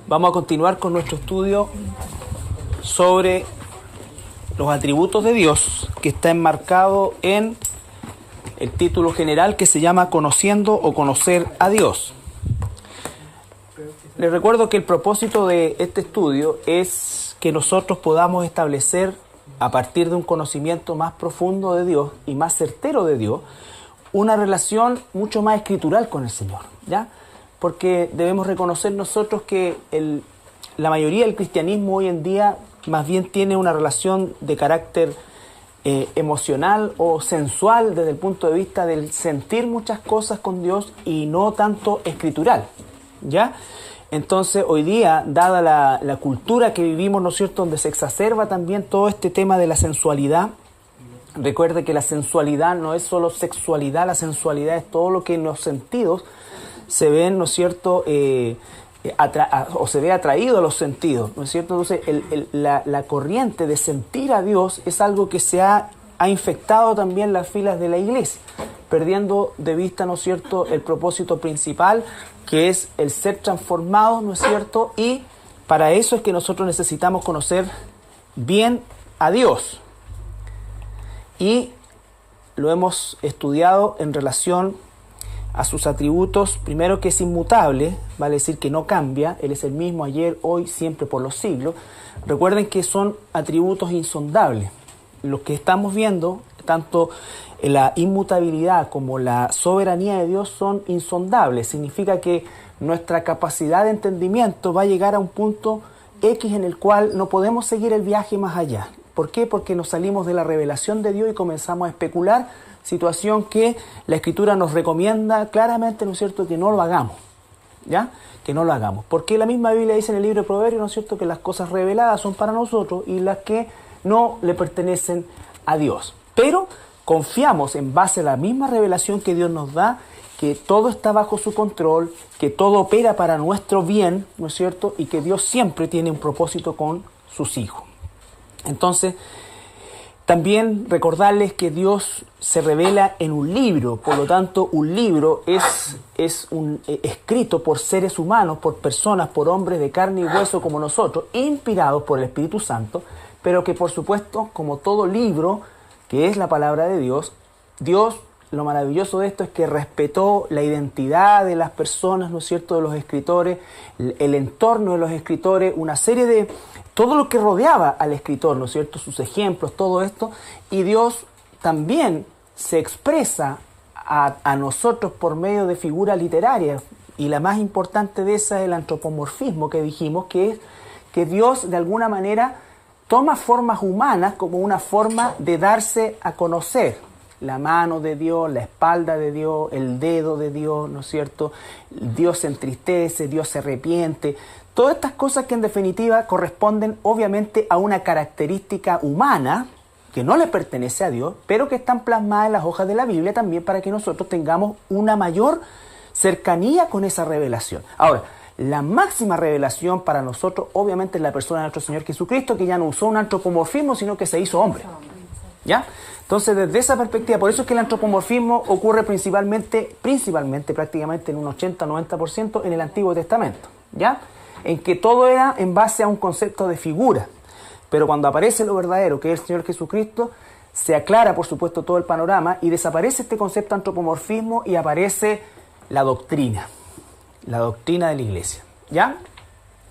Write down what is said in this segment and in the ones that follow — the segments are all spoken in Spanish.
Vamos a continuar con nuestro estudio sobre los atributos de Dios, que está enmarcado en el título general que se llama Conociendo o Conocer a Dios. Les recuerdo que el propósito de este estudio es que nosotros podamos establecer, a partir de un conocimiento más profundo de Dios y más certero de Dios, una relación mucho más escritural con el Señor, ¿ya? Porque debemos reconocer nosotros que la mayoría del cristianismo hoy en día más bien tiene una relación de carácter emocional o sensual desde el punto de vista del sentir muchas cosas con Dios y no tanto escritural, ¿ya? Entonces hoy día, dada la cultura que vivimos, ¿no es cierto?, donde se exacerba también todo este tema de la sensualidad. Recuerde que la sensualidad no es solo sexualidad, la sensualidad es todo lo que en los sentidos se ven, ¿no es cierto?, o se ve atraído a los sentidos, ¿no es cierto? Entonces la corriente de sentir a Dios es algo que se ha infectado también las filas de la iglesia, perdiendo de vista, ¿no es cierto?, el propósito principal, que es el ser transformado, ¿no es cierto? Y para eso es que nosotros necesitamos conocer bien a Dios. Y lo hemos estudiado en relación a sus atributos. Primero, que es inmutable, vale decir que no cambia, Él es el mismo ayer, hoy, siempre, por los siglos. Recuerden que son atributos insondables. Lo que estamos viendo, tanto la inmutabilidad como la soberanía de Dios, son insondables. Significa que nuestra capacidad de entendimiento va a llegar a un punto X en el cual no podemos seguir el viaje más allá. ¿Por qué? Porque nos salimos de la revelación de Dios y comenzamos a especular, situación que la Escritura nos recomienda claramente, ¿no es cierto?, que no lo hagamos, ¿ya? Que no lo hagamos. Porque la misma Biblia dice en el libro de Proverbios, ¿no es cierto?, que las cosas reveladas son para nosotros y las que no le pertenecen a Dios. Pero confiamos en base a la misma revelación que Dios nos da, que todo está bajo su control, que todo opera para nuestro bien, ¿no es cierto?, y que Dios siempre tiene un propósito con sus hijos. Entonces, también recordarles que Dios se revela en un libro, por lo tanto un libro es escrito por seres humanos, por personas, por hombres de carne y hueso como nosotros, inspirados por el Espíritu Santo, pero que por supuesto, como todo libro que es la palabra de Dios, lo maravilloso de esto es que respetó la identidad de las personas, ¿no es cierto?, de los escritores, el entorno de los escritores, una serie de todo lo que rodeaba al escritor, ¿no es cierto?, sus ejemplos, todo esto, y Dios también se expresa a nosotros por medio de figuras literarias, y la más importante de esas es el antropomorfismo que dijimos, que es que Dios de alguna manera toma formas humanas como una forma de darse a conocer. La mano de Dios, la espalda de Dios, el dedo de Dios, ¿no es cierto? Dios se entristece, Dios se arrepiente. Todas estas cosas que en definitiva corresponden obviamente a una característica humana que no le pertenece a Dios, pero que están plasmadas en las hojas de la Biblia también para que nosotros tengamos una mayor cercanía con esa revelación. Ahora, la máxima revelación para nosotros obviamente es la persona de nuestro Señor Jesucristo, que ya no usó un antropomorfismo, sino que se hizo hombre. ¿Ya? Entonces, desde esa perspectiva, por eso es que el antropomorfismo ocurre principalmente prácticamente en un 80-90% en el Antiguo Testamento, ¿ya? En que todo era en base a un concepto de figura. Pero cuando aparece lo verdadero, que es el Señor Jesucristo, se aclara, por supuesto, todo el panorama y desaparece este concepto de antropomorfismo y aparece la doctrina de la iglesia, ¿ya?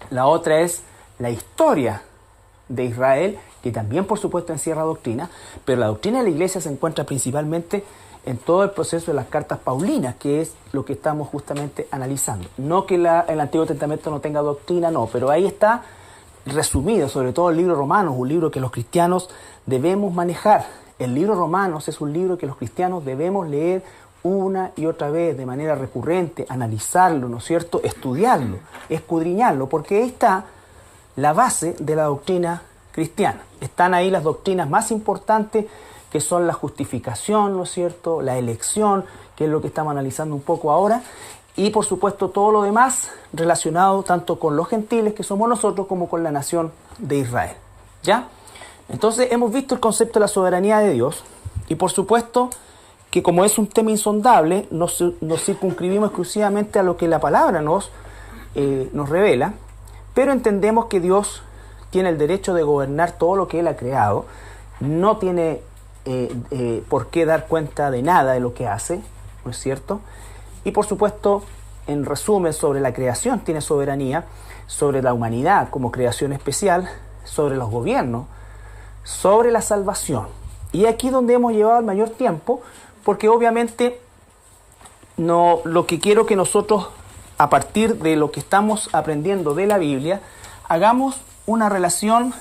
La otra es la historia de Israel, que también por supuesto encierra doctrina, pero la doctrina de la iglesia se encuentra principalmente en todo el proceso de las cartas paulinas, que es lo que estamos justamente analizando. No que el Antiguo Testamento no tenga doctrina, no, pero ahí está resumido, sobre todo el libro Romanos, un libro que los cristianos debemos manejar. El libro Romanos es un libro que los cristianos debemos leer una y otra vez, de manera recurrente, analizarlo, ¿no es cierto?, estudiarlo, escudriñarlo, porque ahí está la base de la doctrina cristiana. Están ahí las doctrinas más importantes, que son la justificación, ¿no es cierto?, la elección, que es lo que estamos analizando un poco ahora, y por supuesto todo lo demás relacionado tanto con los gentiles, que somos nosotros, como con la nación de Israel, ¿ya? Entonces hemos visto el concepto de la soberanía de Dios, y por supuesto que como es un tema insondable, nos circunscribimos exclusivamente a lo que la palabra nos revela, pero entendemos que Dios tiene el derecho de gobernar todo lo que Él ha creado, no tiene por qué dar cuenta de nada de lo que hace, ¿no es cierto? Y por supuesto, en resumen, sobre la creación tiene soberanía, sobre la humanidad como creación especial, sobre los gobiernos, sobre la salvación. Y aquí donde hemos llevado el mayor tiempo, porque obviamente lo que quiero que nosotros, a partir de lo que estamos aprendiendo de la Biblia, hagamos una relación,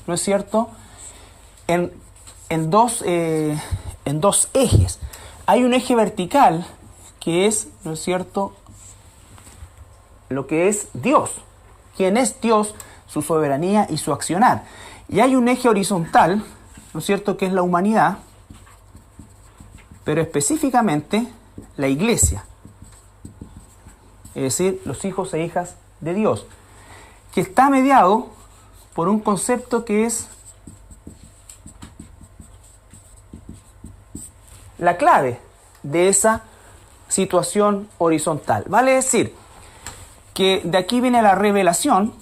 ¿no es cierto?, en dos ejes. Hay un eje vertical que es, ¿no es cierto?, lo que es Dios. ¿Quién es Dios? Su soberanía y su accionar. Y hay un eje horizontal, ¿no es cierto?, que es la humanidad, pero específicamente la iglesia. Es decir, los hijos e hijas de Dios, que está mediado por un concepto que es la clave de esa situación horizontal. Vale decir que de aquí viene la revelación,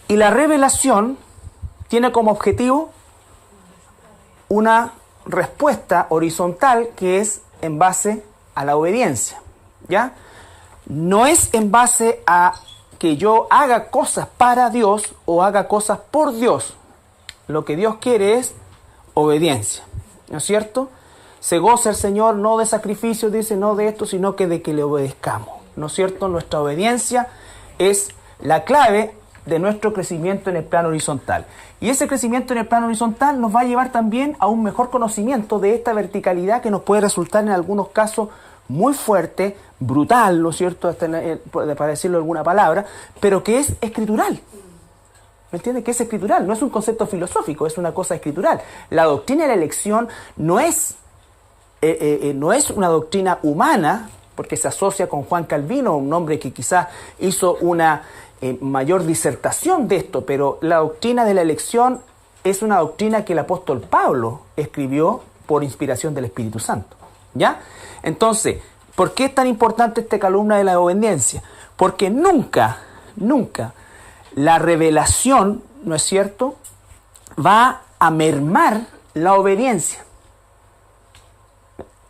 y la revelación tiene como objetivo una respuesta horizontal que es en base a la obediencia, ¿ya? No es en base a que yo haga cosas para Dios o haga cosas por Dios. Lo que Dios quiere es obediencia, ¿no es cierto? Se goza el Señor no de sacrificios, dice, no de esto, sino que de que le obedezcamos, ¿no es cierto? Nuestra obediencia es la clave de nuestro crecimiento en el plano horizontal. Y ese crecimiento en el plano horizontal nos va a llevar también a un mejor conocimiento de esta verticalidad que nos puede resultar en algunos casos muy fuerte, brutal, ¿no es cierto?, para decirlo alguna palabra, pero que es escritural. ¿Me entiendes? Que es escritural, no es un concepto filosófico, es una cosa escritural. La doctrina de la elección no es una doctrina humana, porque se asocia con Juan Calvino, un hombre que quizás hizo una mayor disertación de esto, pero la doctrina de la elección es una doctrina que el apóstol Pablo escribió por inspiración del Espíritu Santo, ¿ya? Entonces, ¿por qué es tan importante esta columna de la obediencia? Porque nunca la revelación, ¿no es cierto?, va a mermar la obediencia.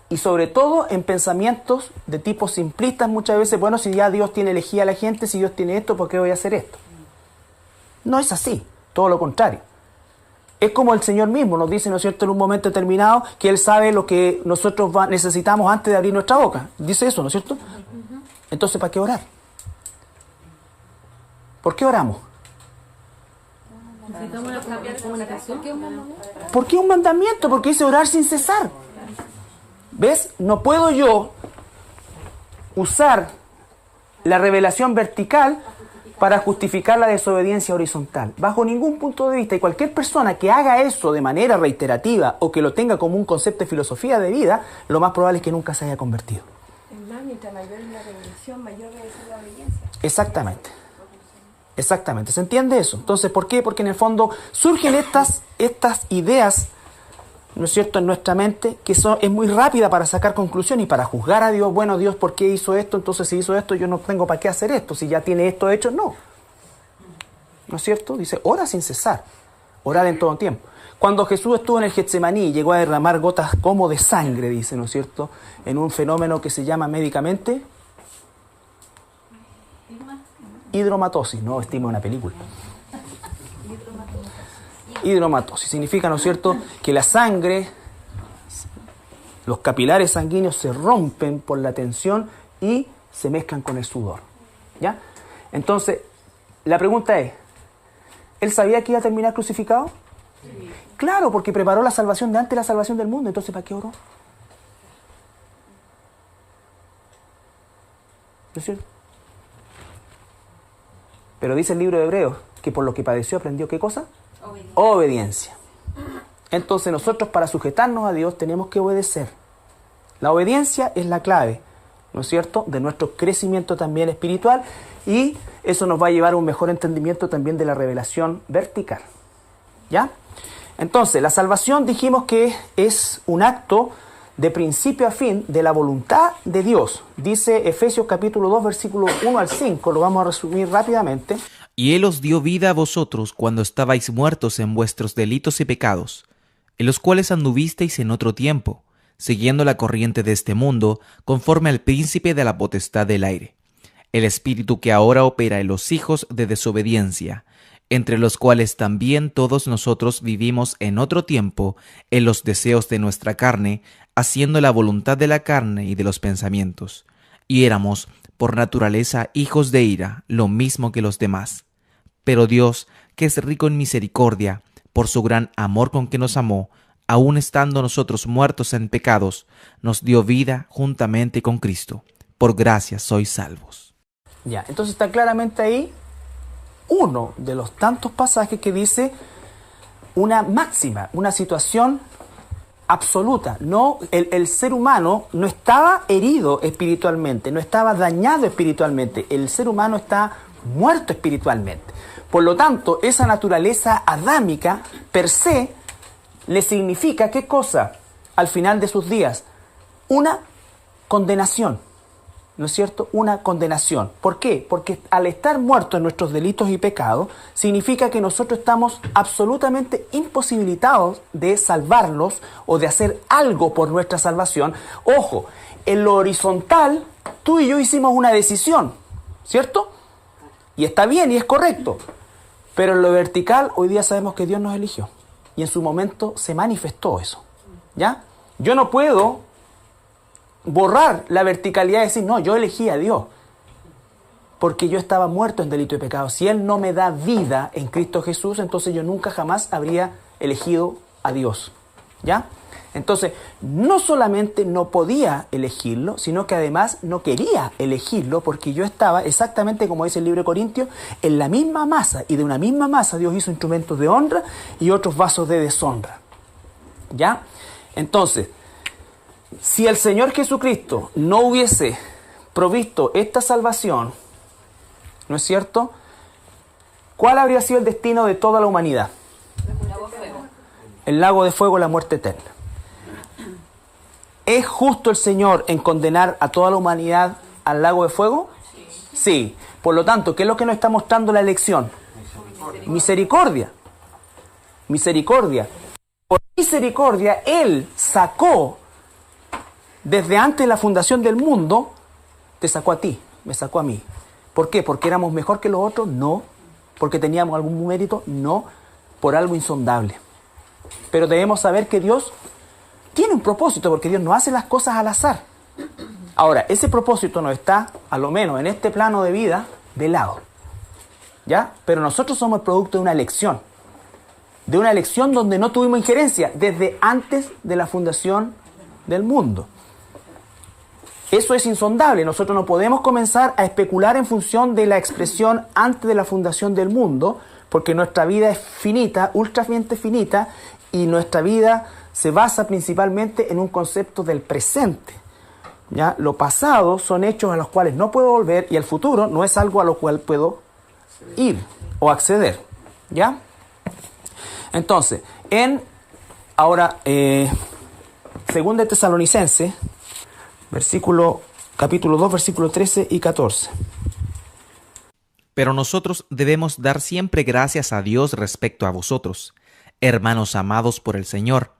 Y sobre todo en pensamientos de tipo simplistas muchas veces, bueno, si ya Dios tiene elegida a la gente, si Dios tiene esto, ¿por qué voy a hacer esto? No es así, todo lo contrario. Es como el Señor mismo nos dice, ¿no es cierto?, en un momento determinado, que Él sabe lo que nosotros necesitamos antes de abrir nuestra boca. Dice eso, ¿no es cierto? Entonces, ¿para qué orar? ¿Por qué oramos? ¿Por qué un mandamiento? Porque dice orar sin cesar. ¿Ves? No puedo yo usar la revelación vertical para justificar la desobediencia horizontal, bajo ningún punto de vista. Y cualquier persona que haga eso de manera reiterativa o que lo tenga como un concepto de filosofía de vida, lo más probable es que nunca se haya convertido. Mientras mayor es la revelación, mayor debe ser la obediencia. Exactamente, ¿se entiende eso? Entonces, ¿por qué? Porque en el fondo surgen estas ideas, ¿no es cierto?, en nuestra mente, que es muy rápida para sacar conclusión y para juzgar a Dios. Bueno, Dios, ¿por qué hizo esto? Entonces, si hizo esto, yo no tengo para qué hacer esto. Si ya tiene esto hecho, no. ¿No es cierto? Dice, ora sin cesar, orar en todo tiempo. Cuando Jesús estuvo en el Getsemaní, llegó a derramar gotas como de sangre, dice, ¿no es cierto?, en un fenómeno que se llama médicamente hidromatosis. No, estima una película. Hidromatosis significa, ¿no es cierto?, que la sangre, los capilares sanguíneos se rompen por la tensión y se mezclan con el sudor, ¿ya? Entonces, la pregunta es, ¿él sabía que iba a terminar crucificado? Sí. Claro, porque preparó la salvación de antes de la salvación del mundo. Entonces, ¿para qué oró? ¿No es cierto? Pero dice el libro de Hebreos que por lo que padeció aprendió ¿qué cosa? Obediencia. Entonces nosotros para sujetarnos a Dios tenemos que obedecer. La obediencia es la clave, ¿no es cierto?, de nuestro crecimiento también espiritual, y eso nos va a llevar a un mejor entendimiento también de la revelación vertical, ¿ya? Entonces, la salvación dijimos que es un acto de principio a fin de la voluntad de Dios. Dice Efesios capítulo 2, versículos 1 al 5, lo vamos a resumir rápidamente. Y Él os dio vida a vosotros cuando estabais muertos en vuestros delitos y pecados, en los cuales anduvisteis en otro tiempo, siguiendo la corriente de este mundo, conforme al príncipe de la potestad del aire, el espíritu que ahora opera en los hijos de desobediencia, entre los cuales también todos nosotros vivimos en otro tiempo en los deseos de nuestra carne, haciendo la voluntad de la carne y de los pensamientos, y éramos por naturaleza hijos de ira, lo mismo que los demás. Pero Dios, que es rico en misericordia, por su gran amor con que nos amó, aun estando nosotros muertos en pecados, nos dio vida juntamente con Cristo. Por gracia sois salvos. Ya, entonces está claramente ahí uno de los tantos pasajes que dice una máxima, una situación absoluta. No, el ser humano no estaba herido espiritualmente, no estaba dañado espiritualmente. El ser humano está muerto espiritualmente. Por lo tanto, esa naturaleza adámica per se le significa, ¿qué cosa? Al final de sus días, una condenación. ¿No es cierto? Una condenación. ¿Por qué? Porque al estar muertos en nuestros delitos y pecados, significa que nosotros estamos absolutamente imposibilitados de salvarnos o de hacer algo por nuestra salvación. Ojo, en lo horizontal, tú y yo hicimos una decisión, ¿cierto? Y está bien y es correcto. Pero en lo vertical, hoy día sabemos que Dios nos eligió. Y en su momento se manifestó eso. ¿Ya? Yo no puedo borrar la verticalidad y decir, no, yo elegí a Dios, porque yo estaba muerto en delito y pecado. Si Él no me da vida en Cristo Jesús, entonces yo nunca jamás habría elegido a Dios. ¿Ya? Entonces, no solamente no podía elegirlo, sino que además no quería elegirlo, porque yo estaba exactamente, como dice el libro de Corintios, en la misma masa, y de una misma masa Dios hizo instrumentos de honra y otros vasos de deshonra. ¿Ya? Entonces, si el Señor Jesucristo no hubiese provisto esta salvación, ¿no es cierto? ¿Cuál habría sido el destino de toda la humanidad? El lago de fuego, la muerte eterna. ¿Es justo el Señor en condenar a toda la humanidad al lago de fuego? Sí. Por lo tanto, ¿qué es lo que nos está mostrando la elección? Misericordia. Misericordia. Por misericordia, Él sacó desde antes de la fundación del mundo, te sacó a ti, me sacó a mí. ¿Por qué? ¿Porque éramos mejor que los otros? No. ¿Porque teníamos algún mérito? No. Por algo insondable. Pero debemos saber que Dios tiene un propósito, porque Dios no hace las cosas al azar. Ahora, ese propósito no está, a lo menos en este plano de vida, de lado. ¿Ya? Pero nosotros somos el producto de una elección. De una elección donde no tuvimos injerencia desde antes de la fundación del mundo. Eso es insondable. Nosotros no podemos comenzar a especular en función de la expresión antes de la fundación del mundo, porque nuestra vida es finita, ultramente finita, y nuestra vida se basa principalmente en un concepto del presente. ¿Ya? Lo pasado son hechos a los cuales no puedo volver, y el futuro no es algo a lo cual puedo ir o acceder. ¿Ya? Entonces, ahora, según de Tesalonicenses, capítulo 2, versículos 13 y 14. Pero nosotros debemos dar siempre gracias a Dios respecto a vosotros, hermanos amados por el Señor,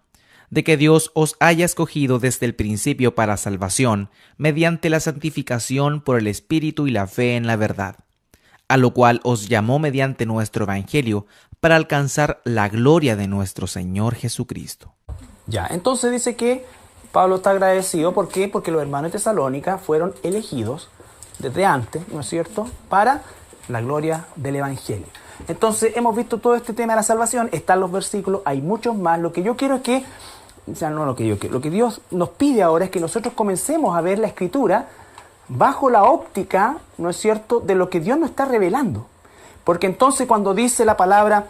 de que Dios os haya escogido desde el principio para salvación, mediante la santificación por el Espíritu y la fe en la verdad, a lo cual os llamó mediante nuestro Evangelio, para alcanzar la gloria de nuestro Señor Jesucristo. Ya, entonces dice que Pablo está agradecido. ¿Por qué? Porque los hermanos de Tesalónica fueron elegidos desde antes, ¿no es cierto?, para la gloria del Evangelio. Entonces, hemos visto todo este tema de la salvación, están los versículos, hay muchos más. Lo que yo quiero es que, lo que Dios nos pide ahora es que nosotros comencemos a ver la Escritura bajo la óptica, ¿no es cierto?, de lo que Dios nos está revelando. Porque entonces cuando dice la palabra,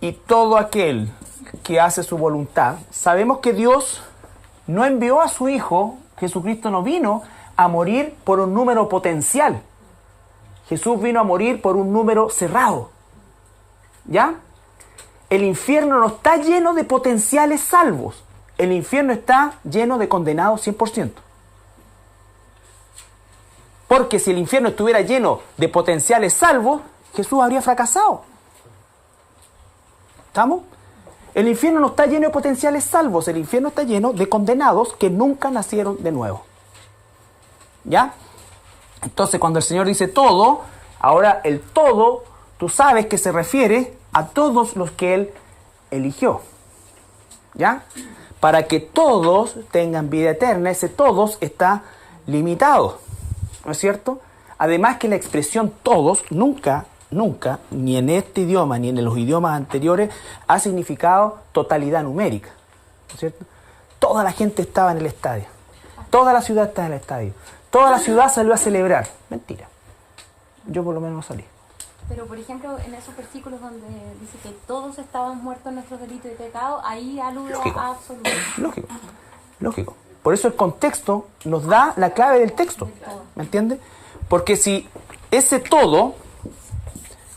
y todo aquel que hace su voluntad, sabemos que Dios no envió a su Hijo, Jesucristo no vino a morir por un número potencial. Jesús vino a morir por un número cerrado. ¿Ya? El infierno no está lleno de potenciales salvos. el infierno está lleno de condenados 100%. Porque si el infierno estuviera lleno de potenciales salvos, Jesús habría fracasado. ¿Estamos? El infierno no está lleno de potenciales salvos, el infierno está lleno de condenados que nunca nacieron de nuevo. ¿Ya? Entonces, cuando el Señor dice todo, ahora el todo, tú sabes que se refiere a todos los que Él eligió. ¿Ya? Para que todos tengan vida eterna, ese todos está limitado. ¿No es cierto? Además que la expresión todos nunca, ni en este idioma, ni en los idiomas anteriores, ha significado totalidad numérica. ¿No es cierto? Toda la gente estaba en el estadio. Toda la ciudad estaba en el estadio. Toda la ciudad salió a celebrar. Mentira. Yo por lo menos no salí. Pero, por ejemplo, en esos versículos donde dice que todos estaban muertos en nuestros delitos y pecados, ahí alude a absoluto. Lógico. Por eso el contexto nos da la clave del texto. ¿Me entiendes? Porque si ese todo,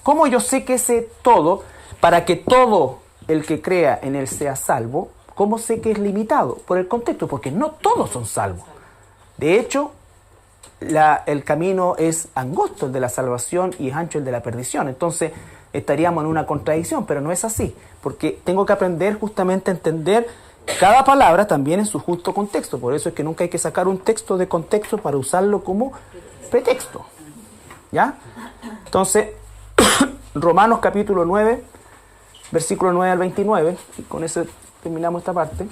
¿cómo yo sé que ese todo, para que todo el que crea en él sea salvo, cómo sé que es limitado? Por el contexto, porque no todos son salvos. De hecho, el camino es angosto, el de la salvación, y es ancho el de la perdición. Entonces estaríamos en una contradicción, pero no es así, porque tengo que aprender justamente a entender cada palabra también en su justo contexto. Por eso es que nunca hay que sacar un texto de contexto para usarlo como pretexto. ¿Ya? Entonces, Romanos capítulo 9, versículo 9 al 29, y con eso terminamos esta parte,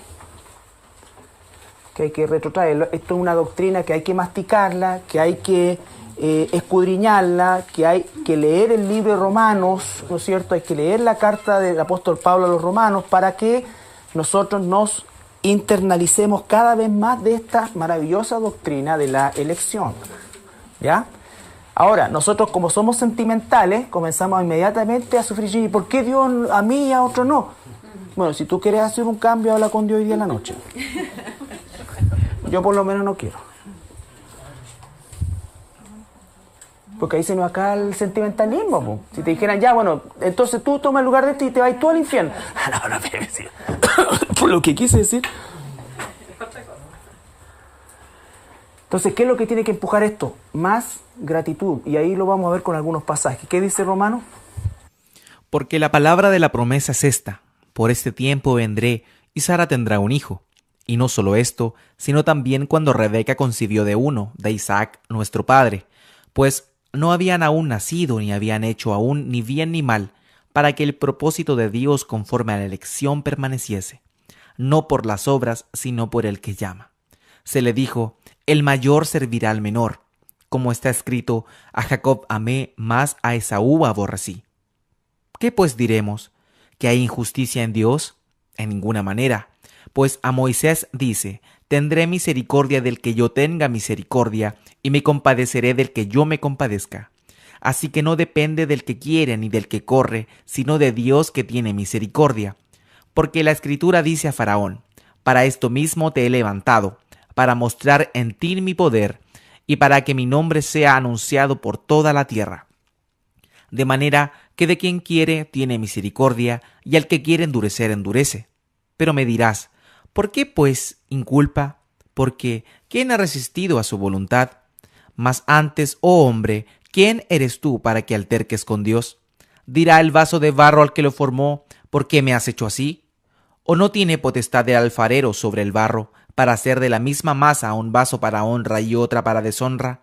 que hay que retrotraerlo. Esto es una doctrina que hay que masticarla, que hay que escudriñarla, que hay que leer el libro de Romanos, ¿no es cierto? Hay que leer la carta del apóstol Pablo a los romanos para que nosotros nos internalicemos cada vez más de esta maravillosa doctrina de la elección. ¿Ya? Ahora, nosotros como somos sentimentales, comenzamos inmediatamente a sufrir. ¿Y por qué Dios a mí y a otro no? Bueno, si tú quieres hacer un cambio, habla con Dios hoy día en la noche. Yo por lo menos no quiero. Porque ahí se nos acaba el sentimentalismo, po. Si te dijeran, ya, bueno, entonces tú toma el lugar de este y te vas tú al infierno. Por lo que quise decir. Entonces, ¿qué es lo que tiene que empujar esto? Más gratitud. Y ahí lo vamos a ver con algunos pasajes. ¿Qué dice Romano? Porque la palabra de la promesa es esta: por este tiempo vendré, y Sara tendrá un hijo. Y no solo esto, sino también cuando Rebeca concibió de uno, de Isaac, nuestro padre, pues no habían aún nacido, ni habían hecho aún ni bien ni mal, para que el propósito de Dios conforme a la elección permaneciese, no por las obras, sino por el que llama. Se le dijo: el mayor servirá al menor, como está escrito: a Jacob amé, mas a Esaú aborrecí. ¿Qué pues diremos? ¿Que hay injusticia en Dios? En ninguna manera, pues a Moisés dice: tendré misericordia del que yo tenga misericordia, y me compadeceré del que yo me compadezca. Así que no depende del que quiere ni del que corre, sino de Dios que tiene misericordia. Porque la Escritura dice a Faraón: para esto mismo te he levantado, para mostrar en ti mi poder, y para que mi nombre sea anunciado por toda la tierra. De manera que de quien quiere tiene misericordia, y al que quiere endurecer endurece. Pero me dirás: ¿por qué pues inculpa? Porque ¿quién ha resistido a su voluntad? Mas antes, oh hombre, ¿quién eres tú para que alterques con Dios? ¿Dirá el vaso de barro al que lo formó: ¿por qué me has hecho así? ¿O no tiene potestad el alfarero sobre el barro, para hacer de la misma masa un vaso para honra y otra para deshonra?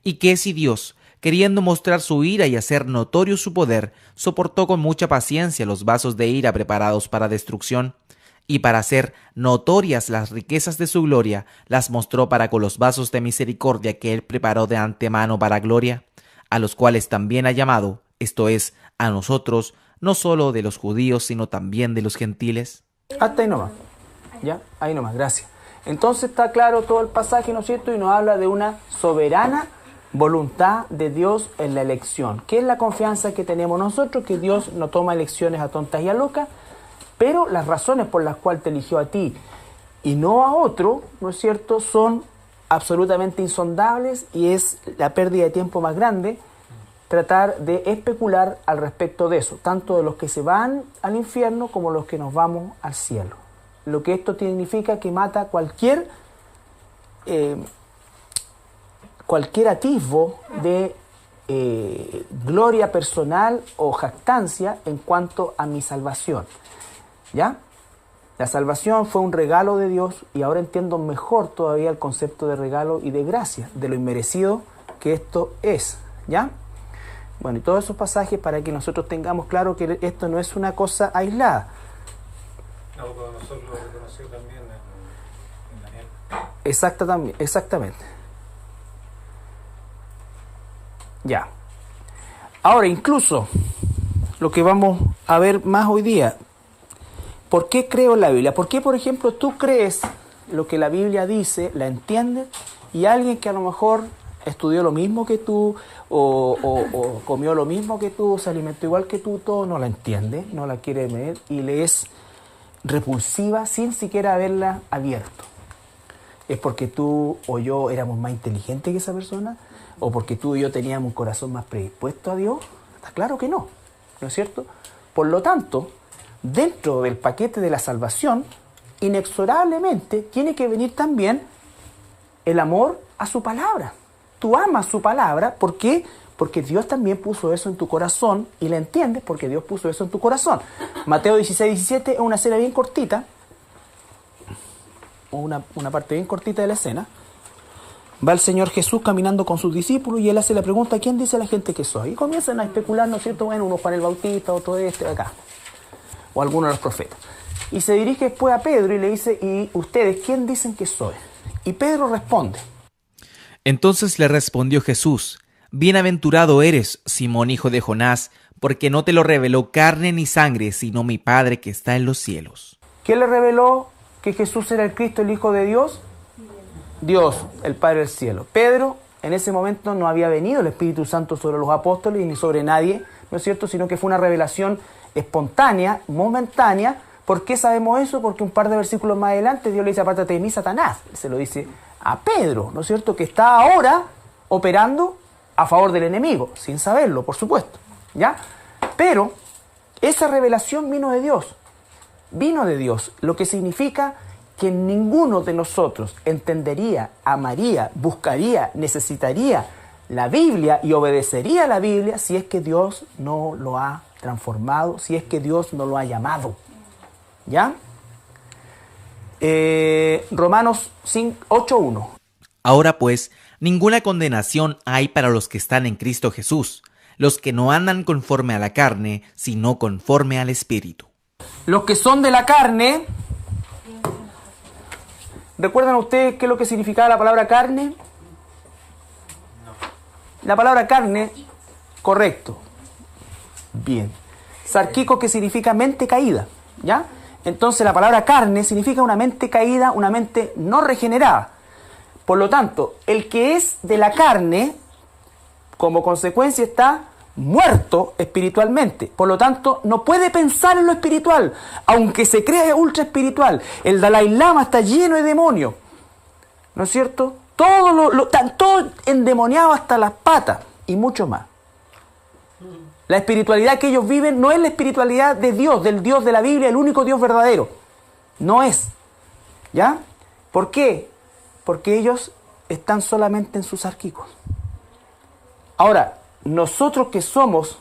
¿Y qué si Dios, queriendo mostrar su ira y hacer notorio su poder, soportó con mucha paciencia los vasos de ira preparados para destrucción, y para hacer notorias las riquezas de su gloria, las mostró para con los vasos de misericordia que él preparó de antemano para gloria, a los cuales también ha llamado, esto es, a nosotros, no solo de los judíos, sino también de los gentiles? Hasta ahí nomás. ¿Ya? Ahí nomás, gracias. Entonces está claro todo el pasaje, ¿no es cierto? Y nos habla de una soberana voluntad de Dios en la elección. ¿Qué es la confianza que tenemos nosotros? Que Dios no toma elecciones a tontas y a locas, pero las razones por las cuales te eligió a ti y no a otro, ¿no es cierto?, son absolutamente insondables, y es la pérdida de tiempo más grande tratar de especular al respecto de eso, tanto de los que se van al infierno como los que nos vamos al cielo. lo que esto significa que mata cualquier atisbo de gloria personal o jactancia en cuanto a mi salvación. ¿Ya? La salvación fue un regalo de Dios y ahora entiendo mejor todavía el concepto de regalo y de gracia, de lo inmerecido que esto es. ¿Ya? Bueno, y todos esos pasajes para que nosotros tengamos claro que esto no es una cosa aislada. No, pero nosotros lo reconocimos también en Daniel. Exactamente. Ya. Ahora, incluso lo que vamos a ver más hoy día, ¿por qué creo en la Biblia? ¿Por qué, por ejemplo, tú crees lo que la Biblia dice, la entiendes, y alguien que a lo mejor estudió lo mismo que tú, o comió lo mismo que tú, se alimentó igual que tú, todo no la entiende, no la quiere ver y le es repulsiva sin siquiera haberla abierto? ¿Es porque tú o yo éramos más inteligentes que esa persona? ¿O porque tú y yo teníamos un corazón más predispuesto a Dios? Está claro que no, ¿no es cierto? Por lo tanto, dentro del paquete de la salvación, inexorablemente tiene que venir también el amor a su palabra. Tú amas su palabra, ¿por qué? Porque Dios también puso eso en tu corazón y la entiendes porque Dios puso eso en tu corazón. Mateo 16-17 es una escena bien cortita, o una parte bien cortita de la escena. Va el Señor Jesús caminando con sus discípulos y Él hace la pregunta: ¿quién dice la gente que soy? Y comienzan a especular, ¿no es cierto? Bueno, uno Juan el Bautista, otro este de acá, o alguno de los profetas. Y se dirige después a Pedro y le dice: ¿y ustedes quién dicen que soy? Y Pedro responde. Entonces le respondió Jesús: Bienaventurado eres, Simón, hijo de Jonás, porque no te lo reveló carne ni sangre, sino mi Padre que está en los cielos. ¿Quién le reveló que Jesús era el Cristo, el Hijo de Dios? Dios, el Padre del cielo. Pedro, en ese momento no había venido el Espíritu Santo sobre los apóstoles ni sobre nadie, ¿no es cierto? Sino que fue una revelación espontánea, momentánea. ¿Por qué sabemos eso? Porque un par de versículos más adelante Dios le dice: apártate de mí, Satanás. Se lo dice a Pedro, ¿no es cierto? Que está ahora operando a favor del enemigo, sin saberlo, por supuesto, ¿ya? Pero esa revelación vino de Dios, lo que significa que ninguno de nosotros entendería, amaría, buscaría, necesitaría la Biblia y obedecería a la Biblia si es que Dios no lo ha transformado, si es que Dios no lo ha llamado. ¿Ya? Romanos 8:1. Ahora pues, ninguna condenación hay para los que están en Cristo Jesús, los que no andan conforme a la carne, sino conforme al Espíritu. Los que son de la carne... ¿Recuerdan ustedes qué es lo que significaba la palabra carne? No. La palabra carne, correcto. Bien. Sarquico, que significa mente caída, ¿ya? Entonces la palabra carne significa una mente caída, una mente no regenerada. Por lo tanto, el que es de la carne, como consecuencia está muerto espiritualmente. Por lo tanto, no puede pensar en lo espiritual, aunque se crea ultra espiritual. El Dalai Lama está lleno de demonios, ¿no es cierto? Están todos endemoniados hasta las patas y mucho más. La espiritualidad que ellos viven no es la espiritualidad de Dios, del Dios de la Biblia, el único Dios verdadero. No es. ¿Ya? ¿Por qué? Porque ellos están solamente en sus arquicos. Ahora, nosotros que somos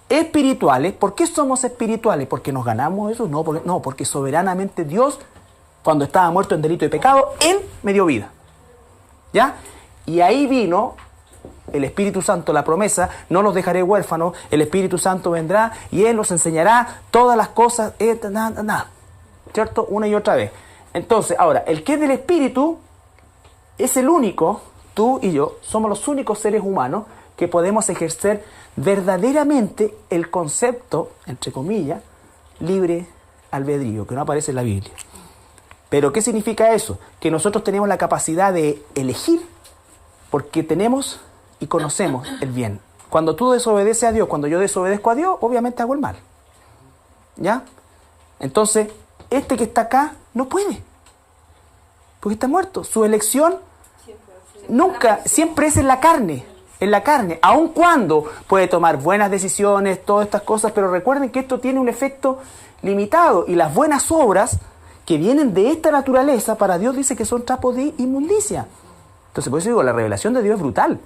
espirituales, ¿por qué somos espirituales? ¿Porque nos ganamos eso? No, porque soberanamente Dios, cuando estaba muerto en delito y pecado, Él me dio vida. ¿Ya? Y ahí vino el Espíritu Santo, la promesa: no los dejaré huérfanos, el Espíritu Santo vendrá y Él los enseñará todas las cosas, ¿cierto? Una y otra vez. Entonces, ahora, el que es del Espíritu es el único. Tú y yo somos los únicos seres humanos que podemos ejercer verdaderamente el concepto, entre comillas, libre albedrío, que no aparece en la Biblia. ¿Pero qué significa eso? Que nosotros tenemos la capacidad de elegir porque tenemos y conocemos el bien. Cuando tú desobedeces a Dios, cuando yo desobedezco a Dios, obviamente hago el mal. ¿Ya? Entonces, este que está acá no puede, porque está muerto. Su elección siempre es en la carne. en la carne, aun cuando puede tomar buenas decisiones, todas estas cosas, pero recuerden que esto tiene un efecto limitado y las buenas obras que vienen de esta naturaleza, para Dios dice que son trapos de inmundicia. Entonces, por eso digo, la revelación de Dios es brutal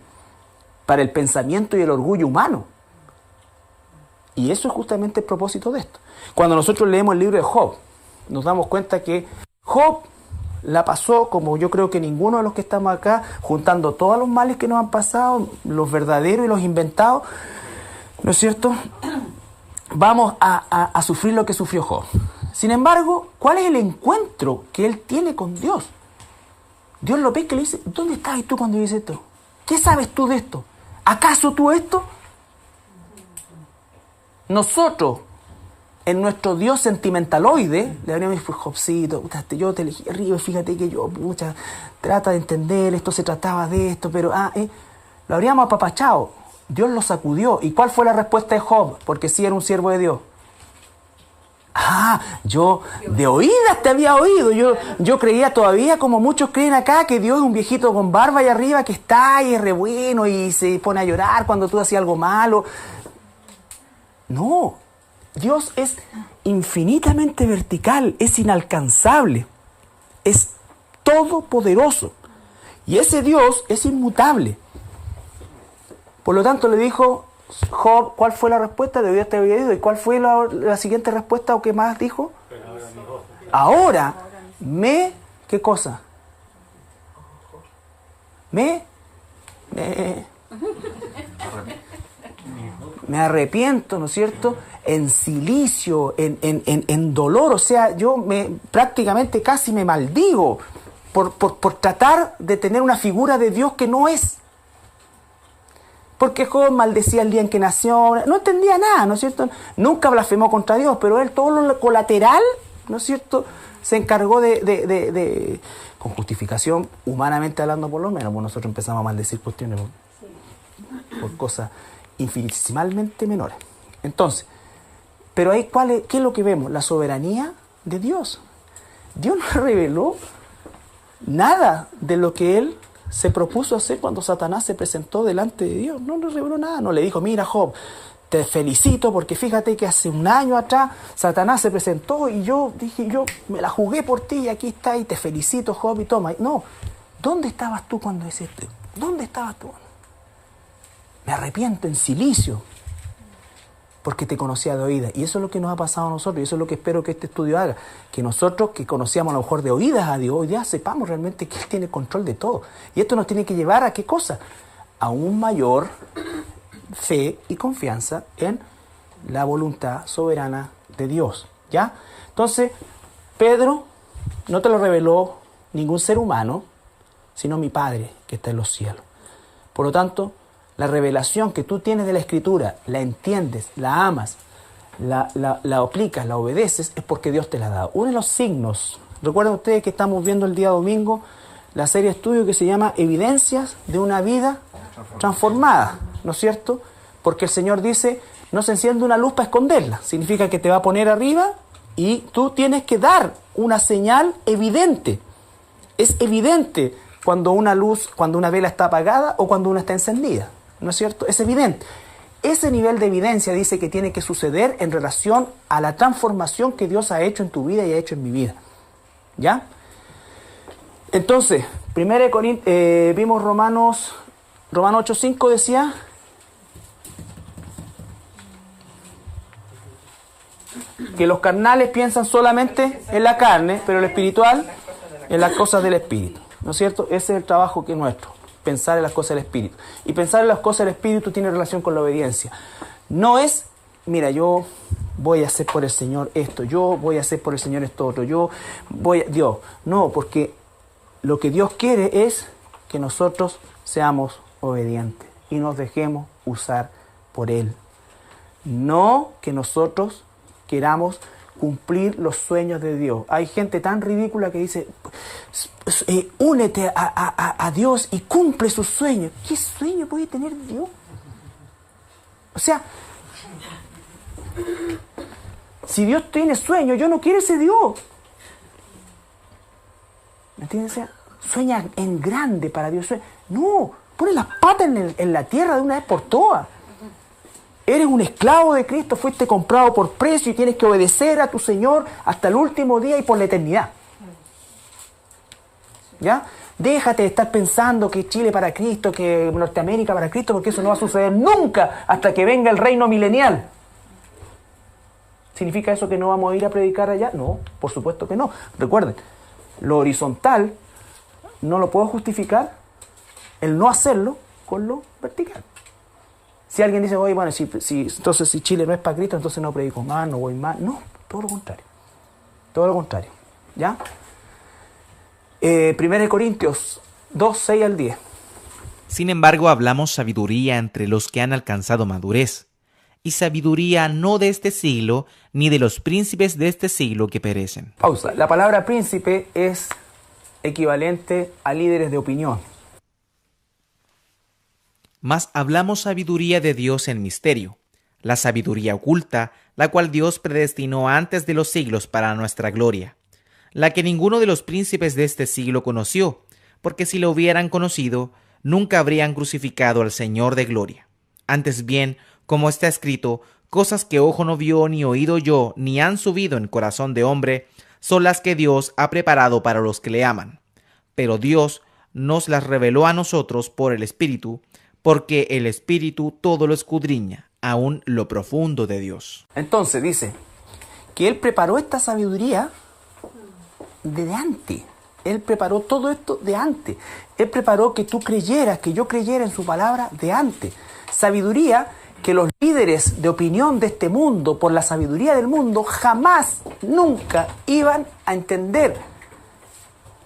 para el pensamiento y el orgullo humano. Y eso es justamente el propósito de esto. Cuando nosotros leemos el libro de Job, nos damos cuenta que Job la pasó como yo creo que ninguno de los que estamos acá, juntando todos los males que nos han pasado, los verdaderos y los inventados, ¿no es cierto? Vamos a sufrir lo que sufrió Job. Sin embargo, ¿cuál es el encuentro que él tiene con Dios? Dios lo ve que le dice, ¿dónde estabas tú cuando dices esto? ¿Qué sabes tú de esto? ¿Acaso tú esto? Nosotros, en nuestro Dios sentimentaloide, le habríamos dicho, Jobcito, yo te elegí arriba, fíjate que yo, trata de entender, esto se trataba de esto, pero, lo habríamos apapachado. Dios lo sacudió. ¿Y cuál fue la respuesta de Job? Porque sí era un siervo de Dios. Yo de oídas te había oído. Yo creía todavía, como muchos creen acá, que Dios es un viejito con barba y arriba que está y es re bueno y se pone a llorar cuando tú hacías algo malo. No, Dios es infinitamente vertical, es inalcanzable, es todopoderoso. Y ese Dios es inmutable. Por lo tanto le dijo Job, ¿cuál fue la respuesta? De Dios te había oído. ¿Y cuál fue la siguiente respuesta o qué más dijo? Ahora, ¿qué cosa? Me arrepiento, ¿no es cierto? En cilicio, en dolor, o sea, prácticamente casi me maldigo por tratar de tener una figura de Dios que no es. Porque Job maldecía el día en que nació, no entendía nada, ¿no es cierto? Nunca blasfemó contra Dios, pero él todo lo colateral, ¿no es cierto?, se encargó con justificación, humanamente hablando por lo menos, pues nosotros empezamos a maldecir cuestiones por cosas infinitesimalmente menores. Entonces, pero ahí, ¿qué es lo que vemos? La soberanía de Dios. Dios no reveló nada de lo que Él se propuso hacer cuando Satanás se presentó delante de Dios. No le reveló nada, no le dijo, mira Job, te felicito porque fíjate que hace un año atrás Satanás se presentó y yo me la jugué por ti y aquí está y te felicito Job y toma. No, ¿dónde estabas tú cuando hiciste? ¿Dónde estabas tú? Me arrepiento en cilicio porque te conocía de oídas. Y eso es lo que nos ha pasado a nosotros y eso es lo que espero que este estudio haga. Que nosotros que conocíamos a lo mejor de oídas a Dios, hoy día sepamos realmente que Él tiene control de todo. Y esto nos tiene que llevar a ¿qué cosa? A un mayor fe y confianza en la voluntad soberana de Dios. ¿Ya? Entonces, Pedro no te lo reveló ningún ser humano, sino mi Padre que está en los cielos. Por lo tanto, la revelación que tú tienes de la Escritura, la entiendes, la amas, la aplicas, la obedeces, es porque Dios te la ha dado. Uno de los signos, recuerden ustedes que estamos viendo el día domingo la serie de estudio que se llama Evidencias de una vida transformada, ¿no es cierto? Porque el Señor dice, no se enciende una luz para esconderla, significa que te va a poner arriba y tú tienes que dar una señal evidente. Es evidente cuando una vela está apagada o cuando una está encendida. ¿No es cierto? Es evidente. Ese nivel de evidencia dice que tiene que suceder en relación a la transformación que Dios ha hecho en tu vida y ha hecho en mi vida. ¿Ya? Entonces, vimos Romanos 8:5 decía, que los carnales piensan solamente en la carne, pero el espiritual en las cosas del espíritu. ¿No es cierto? Ese es el trabajo que es nuestro. Pensar en las cosas del Espíritu. Y pensar en las cosas del Espíritu tiene relación con la obediencia. No es, mira, yo voy a hacer por el Señor esto, yo voy a hacer por el Señor esto otro, Dios. No, porque lo que Dios quiere es que nosotros seamos obedientes y nos dejemos usar por Él. No que nosotros queramos cumplir los sueños de Dios. Hay gente tan ridícula que dice, únete a Dios y cumple sus sueños. ¿Qué sueño puede tener Dios? O sea, si Dios tiene sueños, yo no quiero ese Dios. ¿Me entiendes? O sea, Sueña en grande para Dios. No, pone las patas en la tierra de una vez por todas. Eres un esclavo de Cristo, fuiste comprado por precio y tienes que obedecer a tu Señor hasta el último día y por la eternidad. ¿Ya? Déjate de estar pensando que Chile para Cristo, que Norteamérica para Cristo, porque eso no va a suceder nunca hasta que venga el reino milenial. ¿Significa eso que no vamos a ir a predicar allá? No, por supuesto que no. Recuerden, lo horizontal no lo puedo justificar, el no hacerlo, con lo vertical. Si alguien dice, oye, bueno, entonces si Chile no es para Cristo, entonces no predico más, no voy más. No, todo lo contrario. Todo lo contrario. ¿Ya? 1 Corintios 2, 6 al 10. Sin embargo, hablamos sabiduría entre los que han alcanzado madurez, y sabiduría no de este siglo, ni de los príncipes de este siglo que perecen. Pausa. La palabra príncipe es equivalente a líderes de opinión. Mas hablamos sabiduría de Dios en misterio, la sabiduría oculta, la cual Dios predestinó antes de los siglos para nuestra gloria, la que ninguno de los príncipes de este siglo conoció, porque si lo hubieran conocido, nunca habrían crucificado al Señor de gloria. Antes bien, como está escrito, cosas que ojo no vio, ni oído yo, ni han subido en corazón de hombre, son las que Dios ha preparado para los que le aman. Pero Dios nos las reveló a nosotros por el Espíritu, porque el Espíritu todo lo escudriña, aún lo profundo de Dios. Entonces dice que Él preparó esta sabiduría de antes. Él preparó todo esto de antes. Él preparó que tú creyeras, que yo creyera en su palabra de antes. Sabiduría que los líderes de opinión de este mundo, por la sabiduría del mundo, jamás, nunca iban a entender.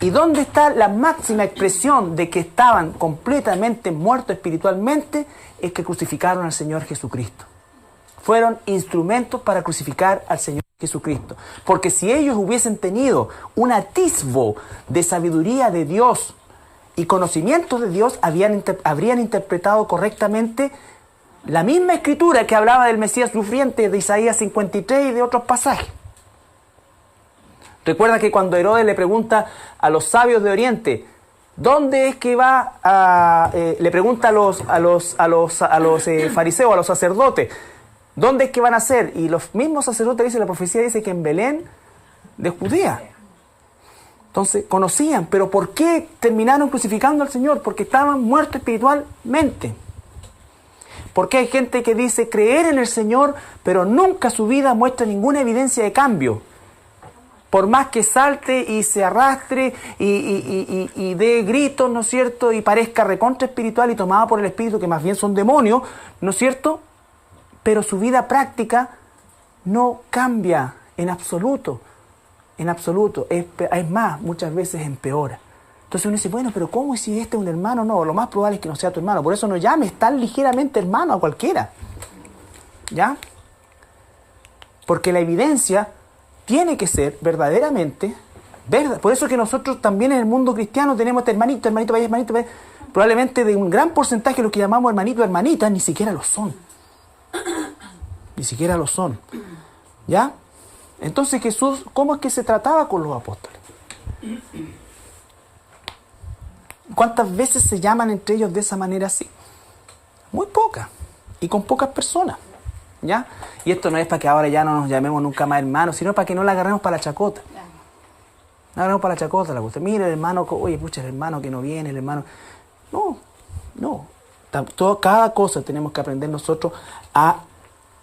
¿Y dónde está la máxima expresión de que estaban completamente muertos espiritualmente? Es que crucificaron al Señor Jesucristo. Fueron instrumentos para crucificar al Señor Jesucristo. Porque si ellos hubiesen tenido un atisbo de sabiduría de Dios y conocimiento de Dios, habrían interpretado correctamente la misma escritura que hablaba del Mesías sufriente de Isaías 53 y de otros pasajes. Recuerda que cuando Herodes le pregunta a los sabios de Oriente, ¿dónde es que va a...? Le pregunta a los fariseos, a los sacerdotes, ¿dónde es que van a ser? Y los mismos sacerdotes dicen, la profecía dice que en Belén de Judea. Entonces, conocían, pero ¿por qué terminaron crucificando al Señor? Porque estaban muertos espiritualmente. Porque hay gente que dice creer en el Señor, pero nunca su vida muestra ninguna evidencia de cambio. Por más que salte y se arrastre y dé gritos, ¿no es cierto? Y parezca recontra espiritual y tomada por el Espíritu, que más bien son demonios, ¿no es cierto? Pero su vida práctica no cambia en absoluto. En absoluto. Es más, muchas veces empeora. Entonces uno dice, bueno, pero ¿cómo si este es un hermano? No, lo más probable es que no sea tu hermano. Por eso no llames tan ligeramente hermano a cualquiera. ¿Ya? Porque la evidencia tiene que ser verdaderamente verdad. Por eso es que nosotros también en el mundo cristiano tenemos este hermanito, vaya, hermanito, vaya. Probablemente de un gran porcentaje de los que llamamos hermanito, hermanita, ni siquiera lo son. Ni siquiera lo son. ¿Ya? Entonces Jesús, ¿cómo es que se trataba con los apóstoles? ¿Cuántas veces se llaman entre ellos de esa manera así? Muy pocas. Y con pocas personas. ¿Ya? Y esto no es para que ahora ya no nos llamemos nunca más hermanos, sino para que no la agarremos para la chacota. No la agarremos para la chacota, la cuestión. Mira el hermano, oye, pucha, el hermano que no viene, el hermano... No. Cada cosa tenemos que aprender nosotros a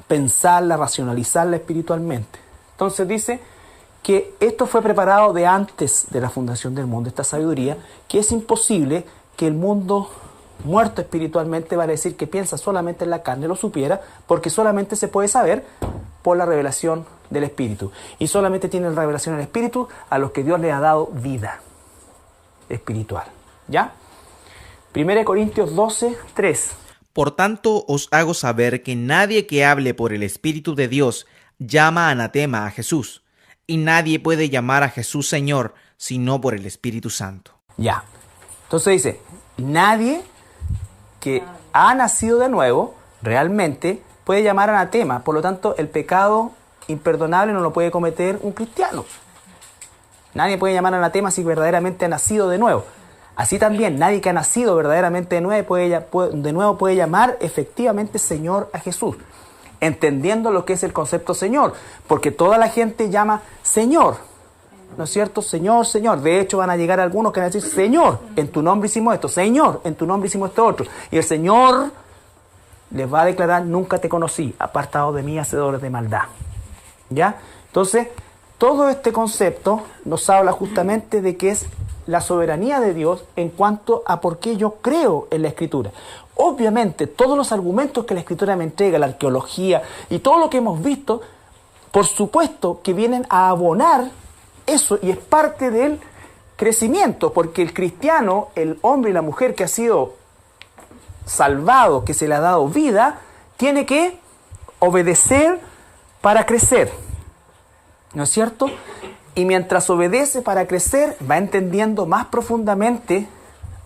pensarla, racionalizarla espiritualmente. Entonces dice que esto fue preparado de antes de la fundación del mundo, esta sabiduría, que es imposible que el mundo muerto espiritualmente, vale decir que piensa solamente en la carne, lo supiera, porque solamente se puede saber por la revelación del Espíritu. Y solamente tienen revelación del Espíritu a los que Dios les ha dado vida espiritual. ¿Ya? 1 Corintios 12, 3. Por tanto, os hago saber que nadie que hable por el Espíritu de Dios llama anatema a Jesús, y nadie puede llamar a Jesús Señor, sino por el Espíritu Santo. Ya. Entonces dice, nadie que ha nacido de nuevo, realmente, puede llamar anatema. Por lo tanto, el pecado imperdonable no lo puede cometer un cristiano. Nadie puede llamar anatema si verdaderamente ha nacido de nuevo. Así también nadie que ha nacido verdaderamente de nuevo puede llamar efectivamente Señor a Jesús, entendiendo lo que es el concepto Señor, porque toda la gente llama Señor, ¿no es cierto? Señor, Señor. De hecho van a llegar algunos que van a decir, Señor, en tu nombre hicimos esto, Señor, en tu nombre hicimos esto otro. Y el Señor les va a declarar, nunca te conocí, apartado de mí, hacedores de maldad. ¿Ya? Entonces, todo este concepto nos habla justamente de que es la soberanía de Dios en cuanto a por qué yo creo en la Escritura. Obviamente, todos los argumentos que la Escritura me entrega, la arqueología y todo lo que hemos visto, por supuesto que vienen a abonar eso y es parte del crecimiento, porque el cristiano, el hombre y la mujer que ha sido salvado, que se le ha dado vida, tiene que obedecer para crecer, ¿no es cierto? Y mientras obedece para crecer, va entendiendo más profundamente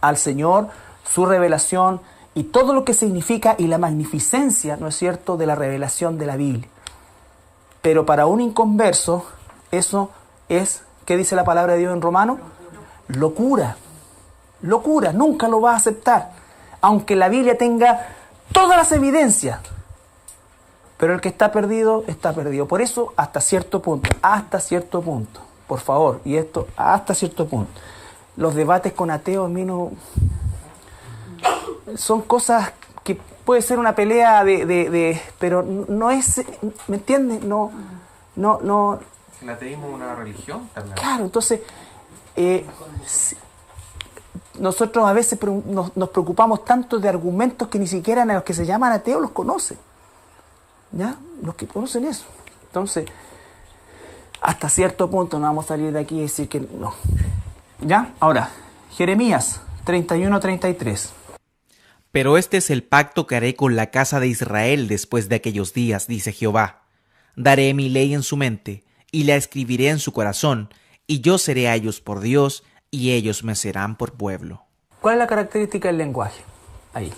al Señor, su revelación y todo lo que significa y la magnificencia, ¿no es cierto?, de la revelación de la Biblia. Pero para un inconverso, eso es, ¿qué dice la palabra de Dios en Romanos? Locura. Locura, nunca lo va a aceptar, aunque la Biblia tenga todas las evidencias. Pero el que está perdido, está perdido. Por eso, hasta cierto punto, por favor, y esto, hasta cierto punto. Los debates con ateos, a mí no... Son cosas que puede ser una pelea pero no es, ¿me entiendes? No. ¿El ateísmo es una religión también? Claro, entonces, nosotros a veces nos preocupamos tanto de argumentos que ni siquiera los que se llaman ateos los conocen. ¿Ya? Los que conocen eso. Entonces, hasta cierto punto no vamos a salir de aquí y decir que no. ¿Ya? Ahora, Jeremías 31-33. Pero este es el pacto que haré con la casa de Israel después de aquellos días, dice Jehová. Daré mi ley en su mente, y la escribiré en su corazón, y yo seré a ellos por Dios, y ellos me serán por pueblo. ¿Cuál es la característica del lenguaje? Ahí.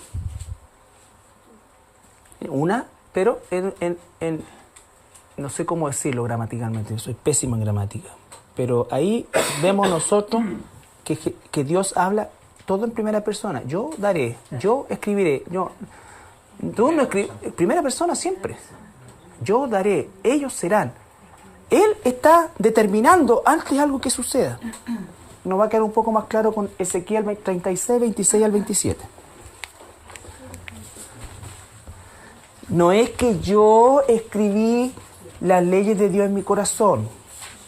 Pero no sé cómo decirlo gramaticalmente, soy pésimo en gramática. Pero ahí vemos nosotros que Dios habla todo en primera persona. Yo daré, yo escribiré, tú no escribes, primera persona siempre. Yo daré, ellos serán. Él está determinando antes algo que suceda. Nos va a quedar un poco más claro con Ezequiel 36, 26 al 27. No es que yo escribí las leyes de Dios en mi corazón.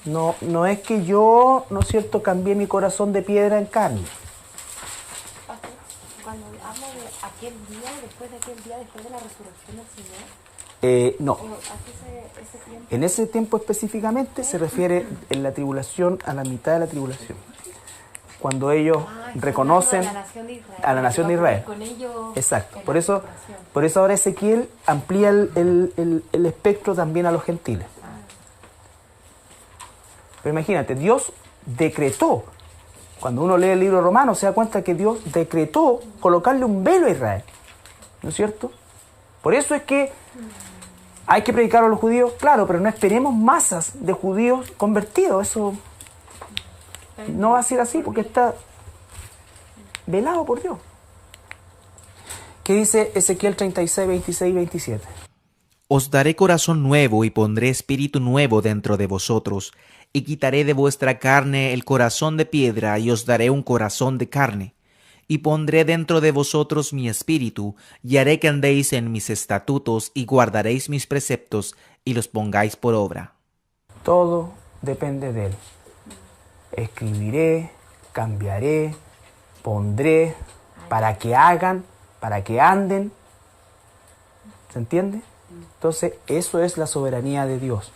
No es que yo, ¿no es cierto?, cambié mi corazón de piedra en carne. Cuando habla de aquel día, después de la resurrección del Señor. No. En ese tiempo específicamente se refiere en la tribulación, a la mitad de la tribulación. Cuando ellos reconocen a la nación de Israel. Con ellos. Exacto. Por eso ahora Ezequiel amplía el espectro también a los gentiles. Pero imagínate, Dios decretó. Cuando uno lee el libro romano se da cuenta que Dios decretó colocarle un velo a Israel. ¿No es cierto? Por eso es que hay que predicar a los judíos, claro, pero no esperemos masas de judíos convertidos. Eso no va a ser así porque está velado por Dios. ¿Qué dice Ezequiel 36, 26 y 27? Os daré corazón nuevo y pondré espíritu nuevo dentro de vosotros, y quitaré de vuestra carne el corazón de piedra, y os daré un corazón de carne. Y pondré dentro de vosotros mi espíritu, y haré que andéis en mis estatutos, y guardaréis mis preceptos, y los pongáis por obra. Todo depende de Él. Escribiré, cambiaré, pondré, para que hagan, para que anden. ¿Se entiende? Entonces, eso es la soberanía de Dios.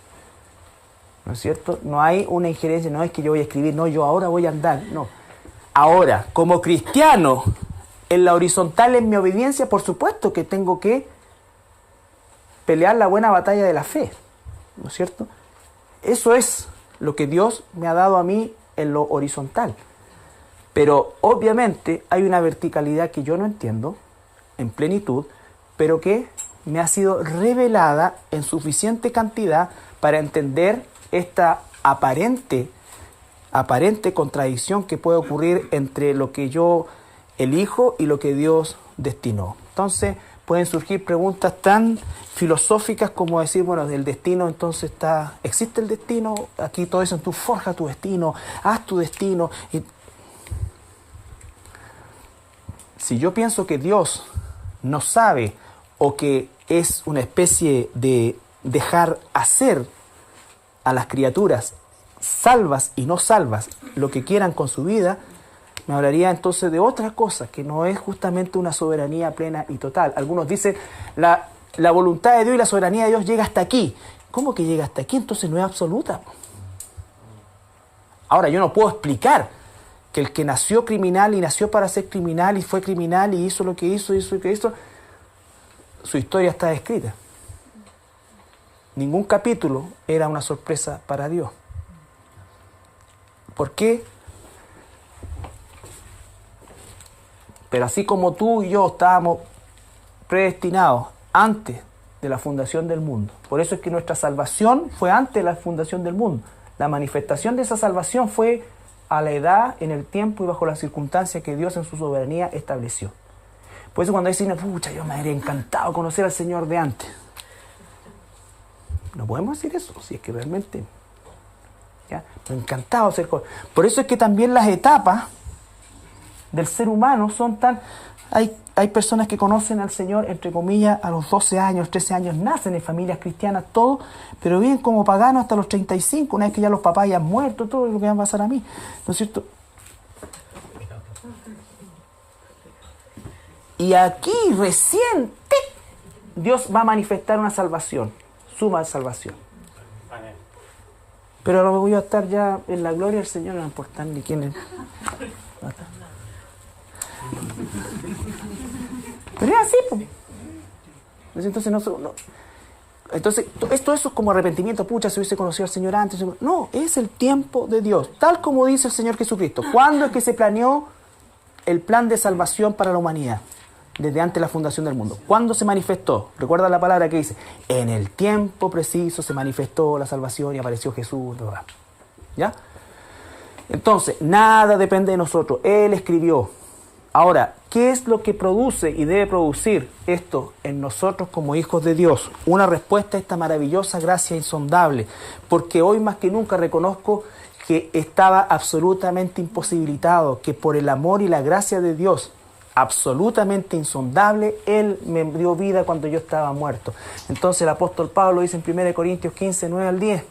¿No es cierto? No hay una injerencia, no es que yo voy a escribir, no, yo ahora voy a andar, no. Ahora, como cristiano, en la horizontal, en mi obediencia, por supuesto que tengo que pelear la buena batalla de la fe, ¿no es cierto? Eso es lo que Dios me ha dado a mí en lo horizontal. Pero obviamente hay una verticalidad que yo no entiendo en plenitud, pero que me ha sido revelada en suficiente cantidad para entender esta aparente aparente contradicción que puede ocurrir entre lo que yo elijo y lo que Dios destinó. Entonces pueden surgir preguntas tan filosóficas como decir, bueno, el destino entonces ¿existe el destino? Aquí todo dicen, tú forja tu destino, haz tu destino. Y si yo pienso que Dios no sabe o que es una especie de dejar hacer a las criaturas, salvas y no salvas, lo que quieran con su vida, me hablaría entonces de otra cosa, que no es justamente una soberanía plena y total. Algunos dicen, la voluntad de Dios y la soberanía de Dios llega hasta aquí. ¿Cómo que llega hasta aquí? Entonces no es absoluta. Ahora, yo no puedo explicar que el que nació criminal y nació para ser criminal y fue criminal y hizo lo que hizo, su historia está escrita. Ningún capítulo era una sorpresa para Dios. ¿Por qué? Pero así como tú y yo estábamos predestinados antes de la fundación del mundo, por eso es que nuestra salvación fue antes de la fundación del mundo. La manifestación de esa salvación fue a la edad, en el tiempo y bajo las circunstancias que Dios en su soberanía estableció. Por eso cuando dicen, pucha, yo me habría encantado conocer al Señor de antes. No podemos decir eso, si es que realmente... ¿ya? Me ha encantado ser... Por eso es que también las etapas del ser humano son tan... Hay personas que conocen al Señor, entre comillas, a los 12 años, 13 años, nacen en familias cristianas, todo, pero viven como paganos hasta los 35, una vez que ya los papás ya han muerto, todo lo que va a pasar a mí, ¿no es cierto? Y aquí recién Dios va a manifestar una salvación, su salvación. Pero ahora voy a estar ya en la gloria del Señor, no va a importar ni quién es. Pero es así, pues. Entonces entonces esto es como arrepentimiento, pucha, si hubiese conocido al Señor antes. No, es el tiempo de Dios, tal como dice el Señor Jesucristo. ¿Cuándo es que se planeó el plan de salvación para la humanidad? Desde antes de la fundación del mundo. ¿Cuándo se manifestó? Recuerda la palabra que dice, en el tiempo preciso se manifestó la salvación y apareció Jesús. ¿Ya? Entonces, nada depende de nosotros. Él escribió. Ahora, ¿qué es lo que produce y debe producir esto en nosotros como hijos de Dios? Una respuesta a esta maravillosa gracia insondable, porque hoy más que nunca reconozco que estaba absolutamente imposibilitado, que por el amor y la gracia de Dios, absolutamente insondable, Él me dio vida cuando yo estaba muerto. Entonces el apóstol Pablo dice en 1 Corintios 15, 9 al 10.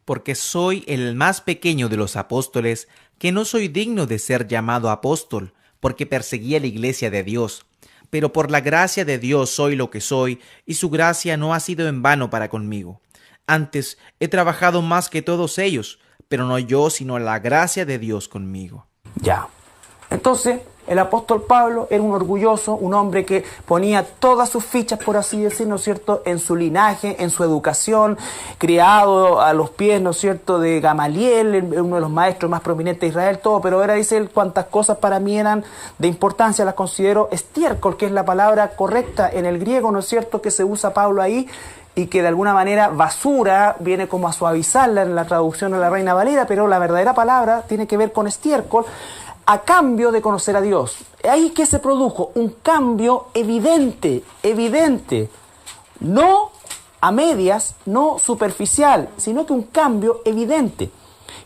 Porque soy el más pequeño de los apóstoles, que no soy digno de ser llamado apóstol, porque perseguía la iglesia de Dios. Pero por la gracia de Dios soy lo que soy, y su gracia no ha sido en vano para conmigo. Antes he trabajado más que todos ellos, pero no yo, sino la gracia de Dios conmigo. Ya. Entonces, el apóstol Pablo era un orgulloso, un hombre que ponía todas sus fichas, por así decir, ¿no es cierto?, en su linaje, en su educación, criado a los pies, ¿no es cierto?, de Gamaliel, uno de los maestros más prominentes de Israel, todo, pero ahora dice él, cuantas cosas para mí eran de importancia, las considero estiércol, que es la palabra correcta en el griego, ¿no es cierto?, que se usa Pablo ahí, y que de alguna manera basura viene como a suavizarla en la traducción de la Reina Valera, pero la verdadera palabra tiene que ver con estiércol, a cambio de conocer a Dios. Ahí que se produjo un cambio evidente, no a medias, no superficial, sino que un cambio evidente.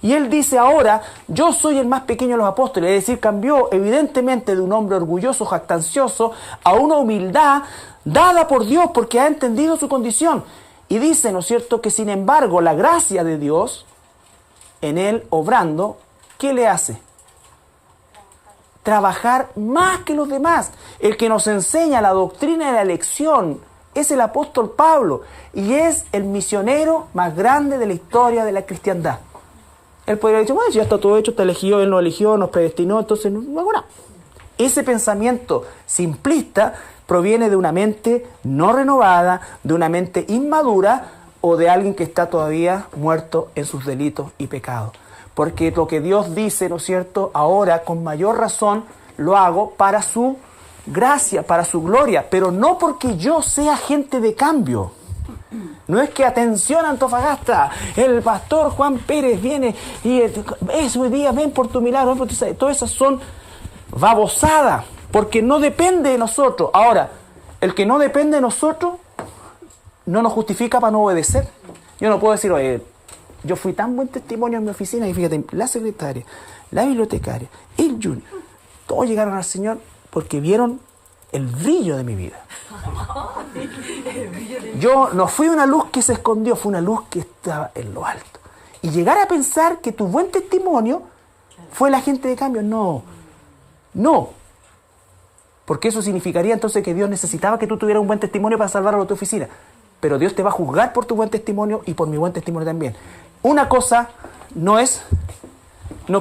Y él dice ahora, yo soy el más pequeño de los apóstoles, es decir, cambió evidentemente de un hombre orgulloso, jactancioso, a una humildad dada por Dios porque ha entendido su condición. Y dice, ¿no es cierto?, que sin embargo la gracia de Dios en él obrando, ¿qué le hace? Trabajar más que los demás. El que nos enseña la doctrina de la elección es el apóstol Pablo y es el misionero más grande de la historia de la cristiandad. Él podría decir, bueno, ya está todo hecho, está elegido, él nos eligió, nos predestinó, entonces no hago nada. Ese pensamiento simplista proviene de una mente no renovada, de una mente inmadura o de alguien que está todavía muerto en sus delitos y pecados. Porque lo que Dios dice, ¿no es cierto?, ahora con mayor razón lo hago para su gracia, para su gloria, pero no porque yo sea agente de cambio. No es que atención Antofagasta, el pastor Juan Pérez viene y es hoy día, ven por tu milagro, ven por tu... Todas esas son babosadas, porque no depende de nosotros. Ahora, el que no depende de nosotros no nos justifica para no obedecer. Yo no puedo decir, oye, yo fui tan buen testimonio en mi oficina y fíjate, la secretaria, la bibliotecaria, el junior, todos llegaron al Señor porque vieron el brillo de mi vida. Yo no fui una luz que se escondió, fue una luz que estaba en lo alto. Y llegar a pensar que tu buen testimonio fue el agente de cambio, no. Porque eso significaría entonces que Dios necesitaba que tú tuvieras un buen testimonio para salvarlo de tu oficina. Pero Dios te va a juzgar por tu buen testimonio y por mi buen testimonio también. Una cosa no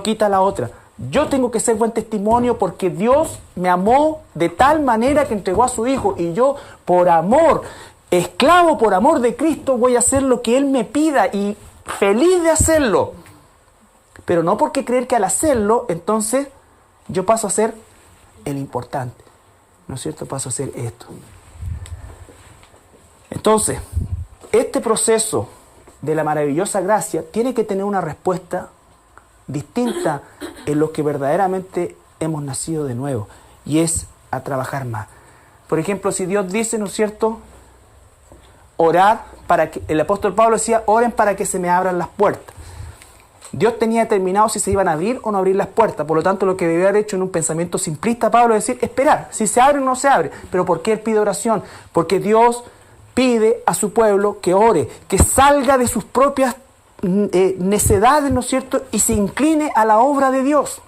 quita la otra. Yo tengo que ser buen testimonio porque Dios me amó de tal manera que entregó a su Hijo. Y yo, por amor, esclavo por amor de Cristo, voy a hacer lo que Él me pida y feliz de hacerlo. Pero no porque creer que al hacerlo, entonces yo paso a ser el importante. ¿No es cierto? Paso a ser esto. Entonces, este proceso de la maravillosa gracia tiene que tener una respuesta distinta en los que verdaderamente hemos nacido de nuevo, y es a trabajar más. Por ejemplo, si Dios dice, ¿no es cierto?, orar para que, el apóstol Pablo decía, oren para que se me abran las puertas. Dios tenía determinado si se iban a abrir o no abrir las puertas. Por lo tanto, lo que debía haber hecho en un pensamiento simplista Pablo es decir, esperar, si se abre o no se abre. Pero ¿por qué él pide oración? Porque Dios pide a su pueblo que ore, que salga de sus propias necedades, ¿no es cierto?, y se incline a la obra de Dios.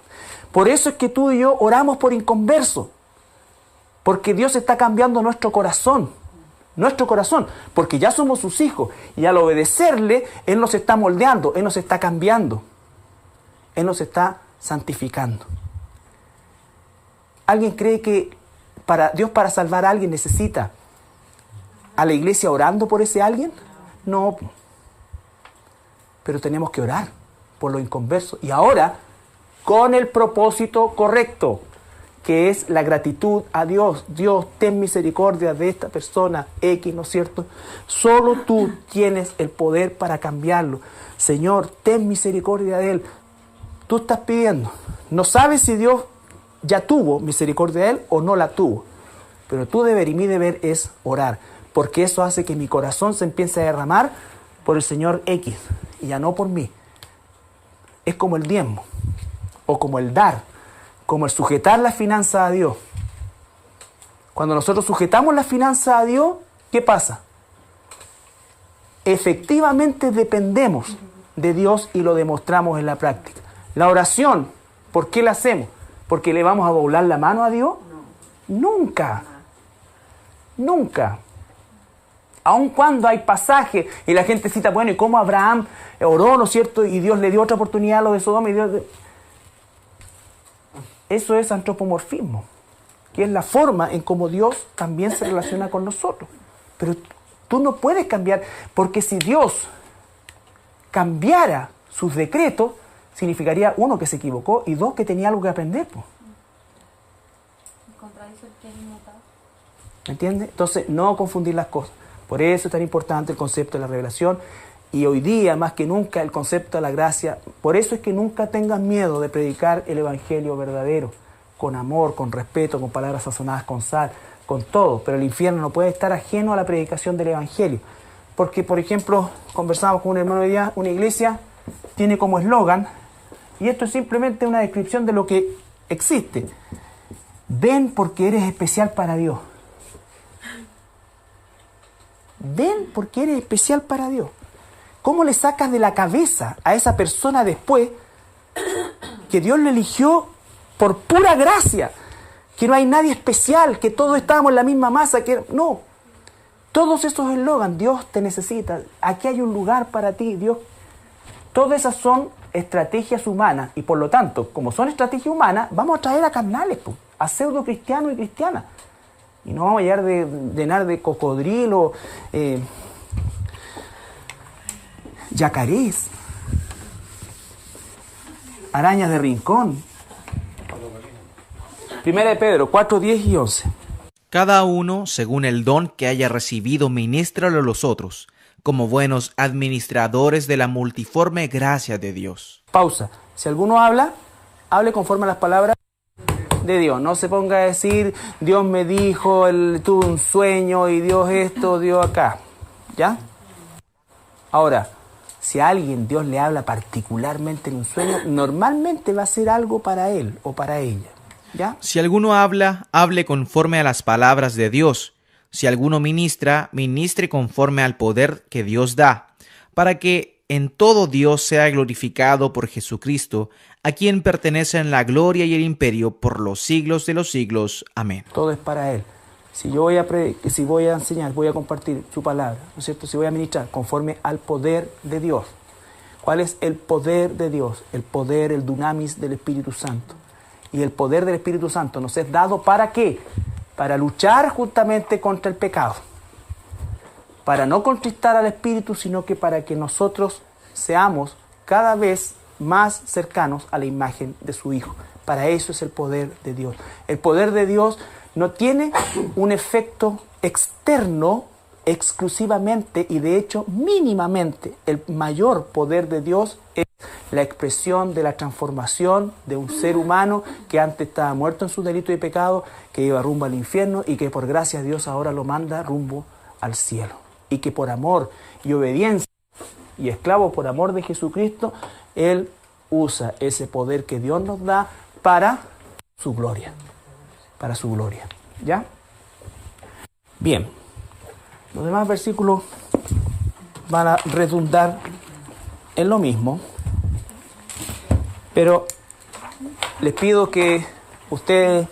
Por eso es que tú y yo oramos por inconversos, porque Dios está cambiando nuestro corazón, porque ya somos sus hijos, y al obedecerle, Él nos está moldeando, Él nos está cambiando, Él nos está santificando. ¿Alguien cree que Dios para salvar a alguien necesita a la iglesia orando por ese alguien? No. Pero tenemos que orar por los inconversos. Y ahora, con el propósito correcto, que es la gratitud a Dios. Dios, ten misericordia de esta persona X, ¿no es cierto? Solo tú tienes el poder para cambiarlo. Señor, ten misericordia de él. Tú estás pidiendo. No sabes si Dios ya tuvo misericordia de él o no la tuvo. Pero tu deber y mi deber es orar. Porque eso hace que mi corazón se empiece a derramar por el Señor X y ya no por mí. Es como el diezmo, o como el dar, como el sujetar las finanzas a Dios. Cuando nosotros sujetamos las finanzas a Dios, ¿qué pasa? Efectivamente dependemos de Dios y lo demostramos en la práctica. La oración, ¿por qué la hacemos? ¿Porque le vamos a doblar la mano a Dios? Nunca. Nunca. Aun cuando hay pasajes y la gente cita, bueno, ¿y cómo Abraham oró, ¿no es cierto? Y Dios le dio otra oportunidad a lo de Sodoma y Dios... Eso es antropomorfismo, que es la forma en cómo Dios también se relaciona con nosotros. Pero tú no puedes cambiar, porque si Dios cambiara sus decretos, significaría, uno, que se equivocó, y dos, que tenía algo que aprender. ¿Me entiendes? Entonces, no confundir las cosas. Por eso es tan importante el concepto de la revelación, y hoy día, más que nunca, el concepto de la gracia. Por eso es que nunca tengas miedo de predicar el evangelio verdadero, con amor, con respeto, con palabras sazonadas con sal, con todo. Pero el infierno no puede estar ajeno a la predicación del evangelio. Porque, por ejemplo, conversamos con un hermano de día, una iglesia tiene como eslogan, y esto es simplemente una descripción de lo que existe: ven porque eres especial para Dios. Ven porque eres especial para Dios. ¿Cómo le sacas de la cabeza a esa persona después que Dios le eligió por pura gracia? Que no hay nadie especial, que todos estábamos en la misma masa. No. Todos esos eslogans, Dios te necesita, aquí hay un lugar para ti, Dios. Todas esas son estrategias humanas, y por lo tanto, como son estrategias humanas, vamos a traer a carnales, a pseudo cristianos y cristianas. Y no vamos a llenar de cocodrilo, yacarés, arañas de rincón. Primera de Pedro 4, 10 y 11. Cada uno, según el don que haya recibido, ministralo a los otros, como buenos administradores de la multiforme gracia de Dios. Pausa. Si alguno habla, hable conforme a las palabras de Dios. No se ponga a decir, Dios me dijo, tuve un sueño y Dios esto, Dios acá. ¿Ya? Ahora, si a alguien Dios le habla particularmente en un sueño, normalmente va a ser algo para él o para ella. ¿Ya? Si alguno habla, hable conforme a las palabras de Dios. Si alguno ministra, ministre conforme al poder que Dios da, para que en todo Dios sea glorificado por Jesucristo, a quien pertenecen la gloria y el imperio por los siglos de los siglos. Amén. Todo es para Él. Si yo voy a enseñar, voy a compartir su palabra, ¿no es cierto? Si voy a ministrar conforme al poder de Dios. ¿Cuál es el poder de Dios? El poder, el dunamis del Espíritu Santo. Y el poder del Espíritu Santo nos es dado ¿para qué? Para luchar justamente contra el pecado. Para no contristar al Espíritu, sino que para que nosotros seamos cada vez más cercanos a la imagen de su Hijo. Para eso es el poder de Dios. El poder de Dios no tiene un efecto externo exclusivamente y de hecho mínimamente. El mayor poder de Dios es la expresión de la transformación de un ser humano que antes estaba muerto en sus delitos y pecados, que iba rumbo al infierno y que por gracia de Dios ahora lo manda rumbo al cielo. Y que por amor y obediencia y esclavo por amor de Jesucristo, Él usa ese poder que Dios nos da para su gloria. Para su gloria. ¿Ya? Bien. Los demás versículos van a redundar en lo mismo. Pero les pido que ustedes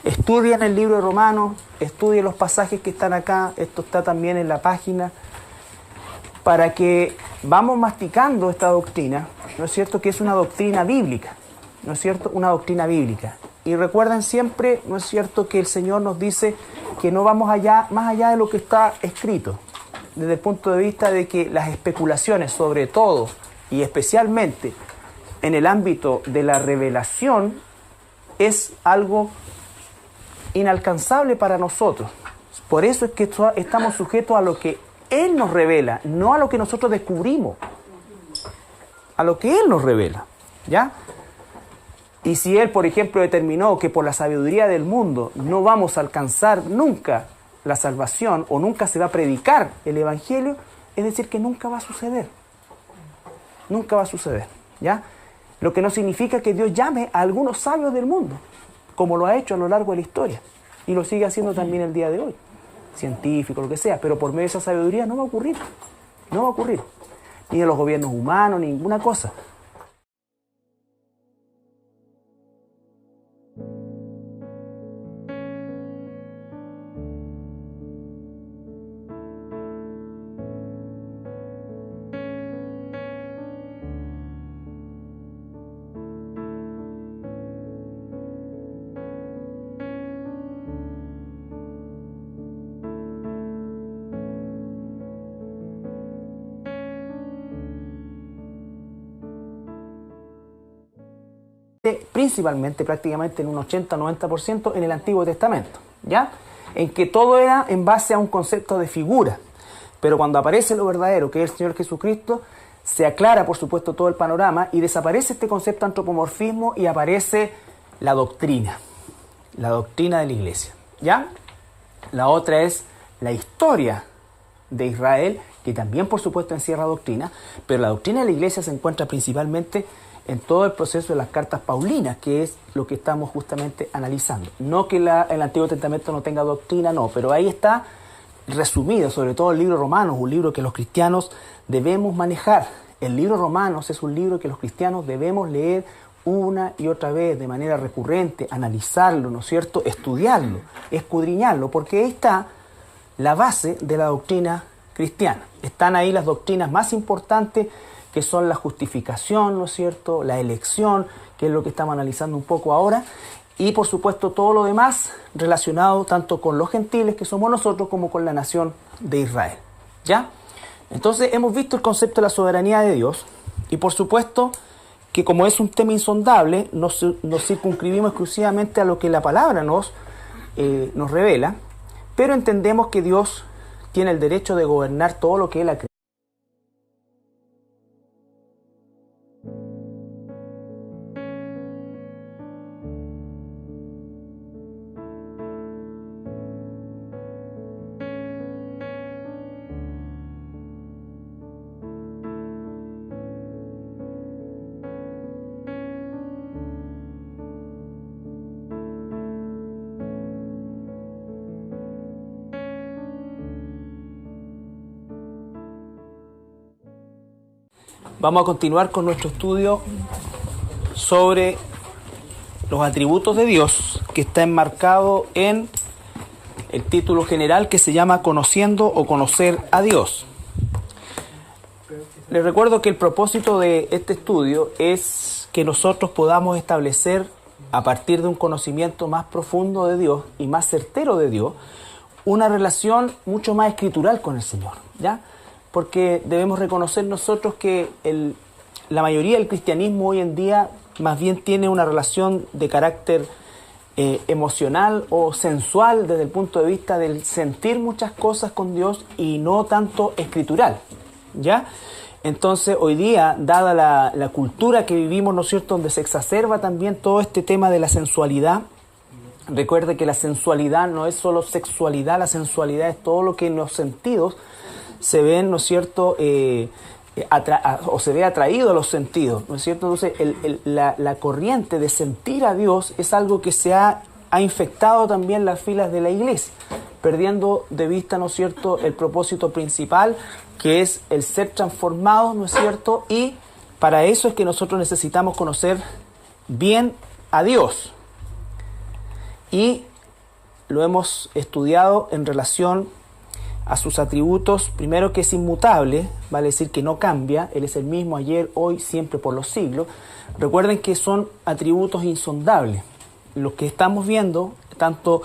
estudien el libro de Romanos, estudien los pasajes que están acá, esto está también en la página, para que vamos masticando esta doctrina, ¿no es cierto? Que es una doctrina bíblica, ¿no es cierto? Una doctrina bíblica. Y recuerden siempre, ¿no es cierto?, que el Señor nos dice que no vamos más allá de lo que está escrito, desde el punto de vista de que las especulaciones, sobre todo y especialmente en el ámbito de la revelación, es algo inalcanzable para nosotros. Por eso es que estamos sujetos a lo que Él nos revela, no a lo que nosotros descubrimos, a lo que Él nos revela, ¿ya? Y si Él, por ejemplo, determinó que por la sabiduría del mundo no vamos a alcanzar nunca la salvación o nunca se va a predicar el Evangelio, es decir, que nunca va a suceder. Nunca va a suceder, ¿ya? Lo que no significa que Dios llame a algunos sabios del mundo, como lo ha hecho a lo largo de la historia, y lo sigue haciendo también el día de hoy, científico, lo que sea, pero por medio de esa sabiduría no va a ocurrir, no va a ocurrir, ni de los gobiernos humanos, ni ninguna cosa. Principalmente, prácticamente en un 80-90% en el Antiguo Testamento, ¿ya? En que todo era en base a un concepto de figura. Pero cuando aparece lo verdadero, que es el Señor Jesucristo, se aclara, por supuesto, todo el panorama y desaparece este concepto de antropomorfismo y aparece la doctrina de la Iglesia, ¿ya? La otra es la historia de Israel, que también, por supuesto, encierra doctrina, pero la doctrina de la Iglesia se encuentra principalmente en todo el proceso de las cartas paulinas, que es lo que estamos justamente analizando. No que el Antiguo Testamento no tenga doctrina, no, pero ahí está resumido, sobre todo el libro Romanos, un libro que los cristianos debemos manejar. El libro Romanos es un libro que los cristianos debemos leer una y otra vez, de manera recurrente, analizarlo, ¿no es cierto?, estudiarlo, escudriñarlo, porque ahí está la base de la doctrina cristiana. Están ahí las doctrinas más importantes, que son la justificación, ¿no es cierto?, la elección, que es lo que estamos analizando un poco ahora, y por supuesto todo lo demás relacionado tanto con los gentiles, que somos nosotros, como con la nación de Israel, ¿ya? Entonces hemos visto el concepto de la soberanía de Dios, y por supuesto que como es un tema insondable, nos circunscribimos exclusivamente a lo que la palabra nos revela, pero entendemos que Dios tiene el derecho de gobernar todo lo que Él ha creado. Vamos a continuar con nuestro estudio sobre los atributos de Dios, que está enmarcado en el título general que se llama Conociendo o Conocer a Dios. Les recuerdo que el propósito de este estudio es que nosotros podamos establecer, a partir de un conocimiento más profundo de Dios y más certero de Dios, una relación mucho más escritural con el Señor, ¿ya? Porque debemos reconocer nosotros que la mayoría del cristianismo hoy en día más bien tiene una relación de carácter emocional o sensual desde el punto de vista del sentir muchas cosas con Dios y no tanto escritural, ¿ya? Entonces, hoy día, dada la cultura que vivimos, ¿no es cierto?, donde se exacerba también todo este tema de la sensualidad. Recuerde que la sensualidad no es solo sexualidad, la sensualidad es todo lo que en los sentidos se ven, ¿no es cierto?, o se ve atraído a los sentidos, ¿no es cierto? Entonces, la corriente de sentir a Dios es algo que se ha infectado también las filas de la iglesia, perdiendo de vista, ¿no es cierto?, el propósito principal, que es el ser transformado, ¿no es cierto? Y para eso es que nosotros necesitamos conocer bien a Dios. Y lo hemos estudiado en relación a sus atributos. Primero, que es inmutable, vale decir que no cambia, Él es el mismo ayer, hoy, siempre, por los siglos. Recuerden que son atributos insondables. Los que estamos viendo, tanto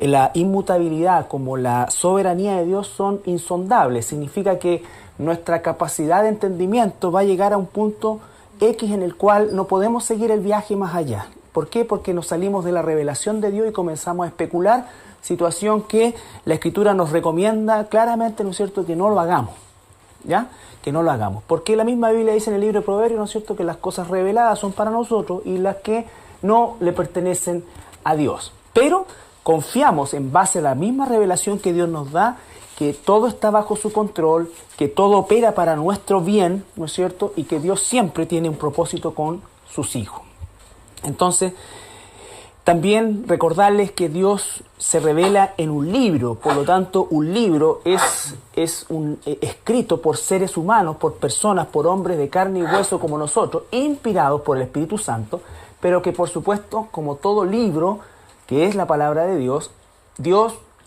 la inmutabilidad como la soberanía de Dios, son insondables. Significa que nuestra capacidad de entendimiento va a llegar a un punto X en el cual no podemos seguir el viaje más allá. ¿Por qué? Porque nos salimos de la revelación de Dios y comenzamos a especular, situación que la Escritura nos recomienda claramente, ¿no es cierto?, que no lo hagamos, ¿ya? Que no lo hagamos. Porque la misma Biblia dice en el libro de Proverbios, ¿no es cierto?, que las cosas reveladas son para nosotros y las que no le pertenecen a Dios. Pero confiamos en base a la misma revelación que Dios nos da, que todo está bajo su control, que todo opera para nuestro bien, ¿no es cierto?, y que Dios siempre tiene un propósito con sus hijos. Entonces, también recordarles que Dios se revela en un libro, por lo tanto, un libro es escrito por seres humanos, por personas, por hombres de carne y hueso como nosotros, inspirados por el Espíritu Santo, pero que por supuesto, como todo libro, que es la palabra de Dios,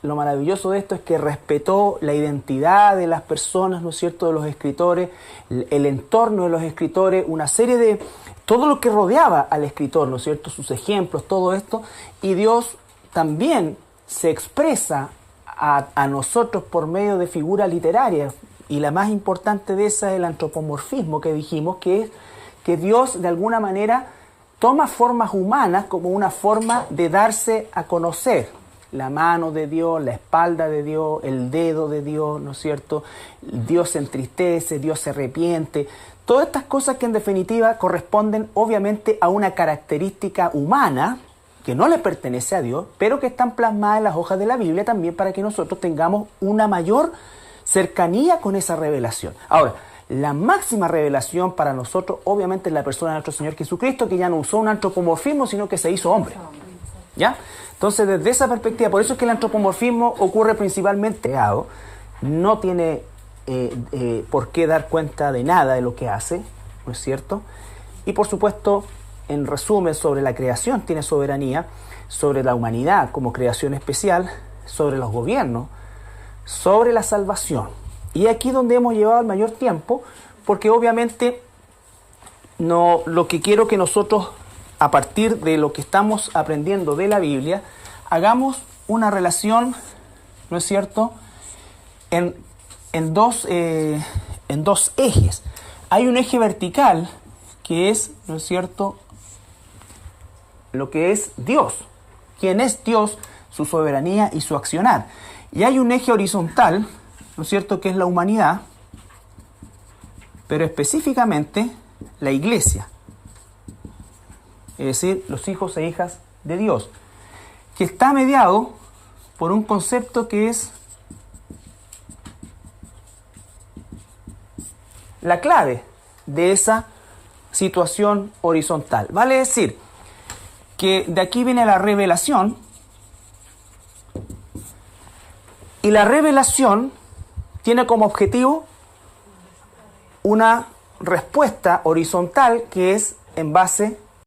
lo maravilloso de esto es que respetó la identidad de las personas, ¿no es cierto?, de los escritores, el entorno de los escritores, una serie de todo lo que rodeaba al escritor, ¿no es cierto?, sus ejemplos, todo esto, y Dios también se expresa a nosotros por medio de figuras literarias, y la más importante de esa es el antropomorfismo que dijimos, que es que Dios de alguna manera toma formas humanas como una forma de darse a conocer. La mano de Dios, la espalda de Dios, el dedo de Dios, ¿no es cierto? Dios se entristece, Dios se arrepiente. Todas estas cosas que en definitiva corresponden obviamente a una característica humana que no le pertenece a Dios, pero que están plasmadas en las hojas de la Biblia también para que nosotros tengamos una mayor cercanía con esa revelación. Ahora, la máxima revelación para nosotros obviamente es la persona de nuestro Señor Jesucristo, que ya no usó un antropomorfismo, sino que se hizo hombre. ¿Ya? Entonces, desde esa perspectiva, por eso es que el antropomorfismo ocurre principalmente creado, no tiene por qué dar cuenta de nada de lo que hace, ¿no es cierto? Y por supuesto, en resumen, sobre la creación tiene soberanía, sobre la humanidad como creación especial, sobre los gobiernos, sobre la salvación. Y aquí donde hemos llevado el mayor tiempo, porque obviamente lo que quiero que nosotros, a partir de lo que estamos aprendiendo de la Biblia, hagamos una relación, ¿no es cierto?, en dos ejes. Hay un eje vertical que es, ¿no es cierto?, lo que es Dios. ¿Quién es Dios? Su soberanía y su accionar. Y hay un eje horizontal, ¿no es cierto?, que es la humanidad, pero específicamente la iglesia. Es decir, los hijos e hijas de Dios, que está mediado por un concepto que es la clave de esa situación horizontal. Vale decir que de aquí viene la revelación, y la revelación tiene como objetivo una respuesta horizontal que es en base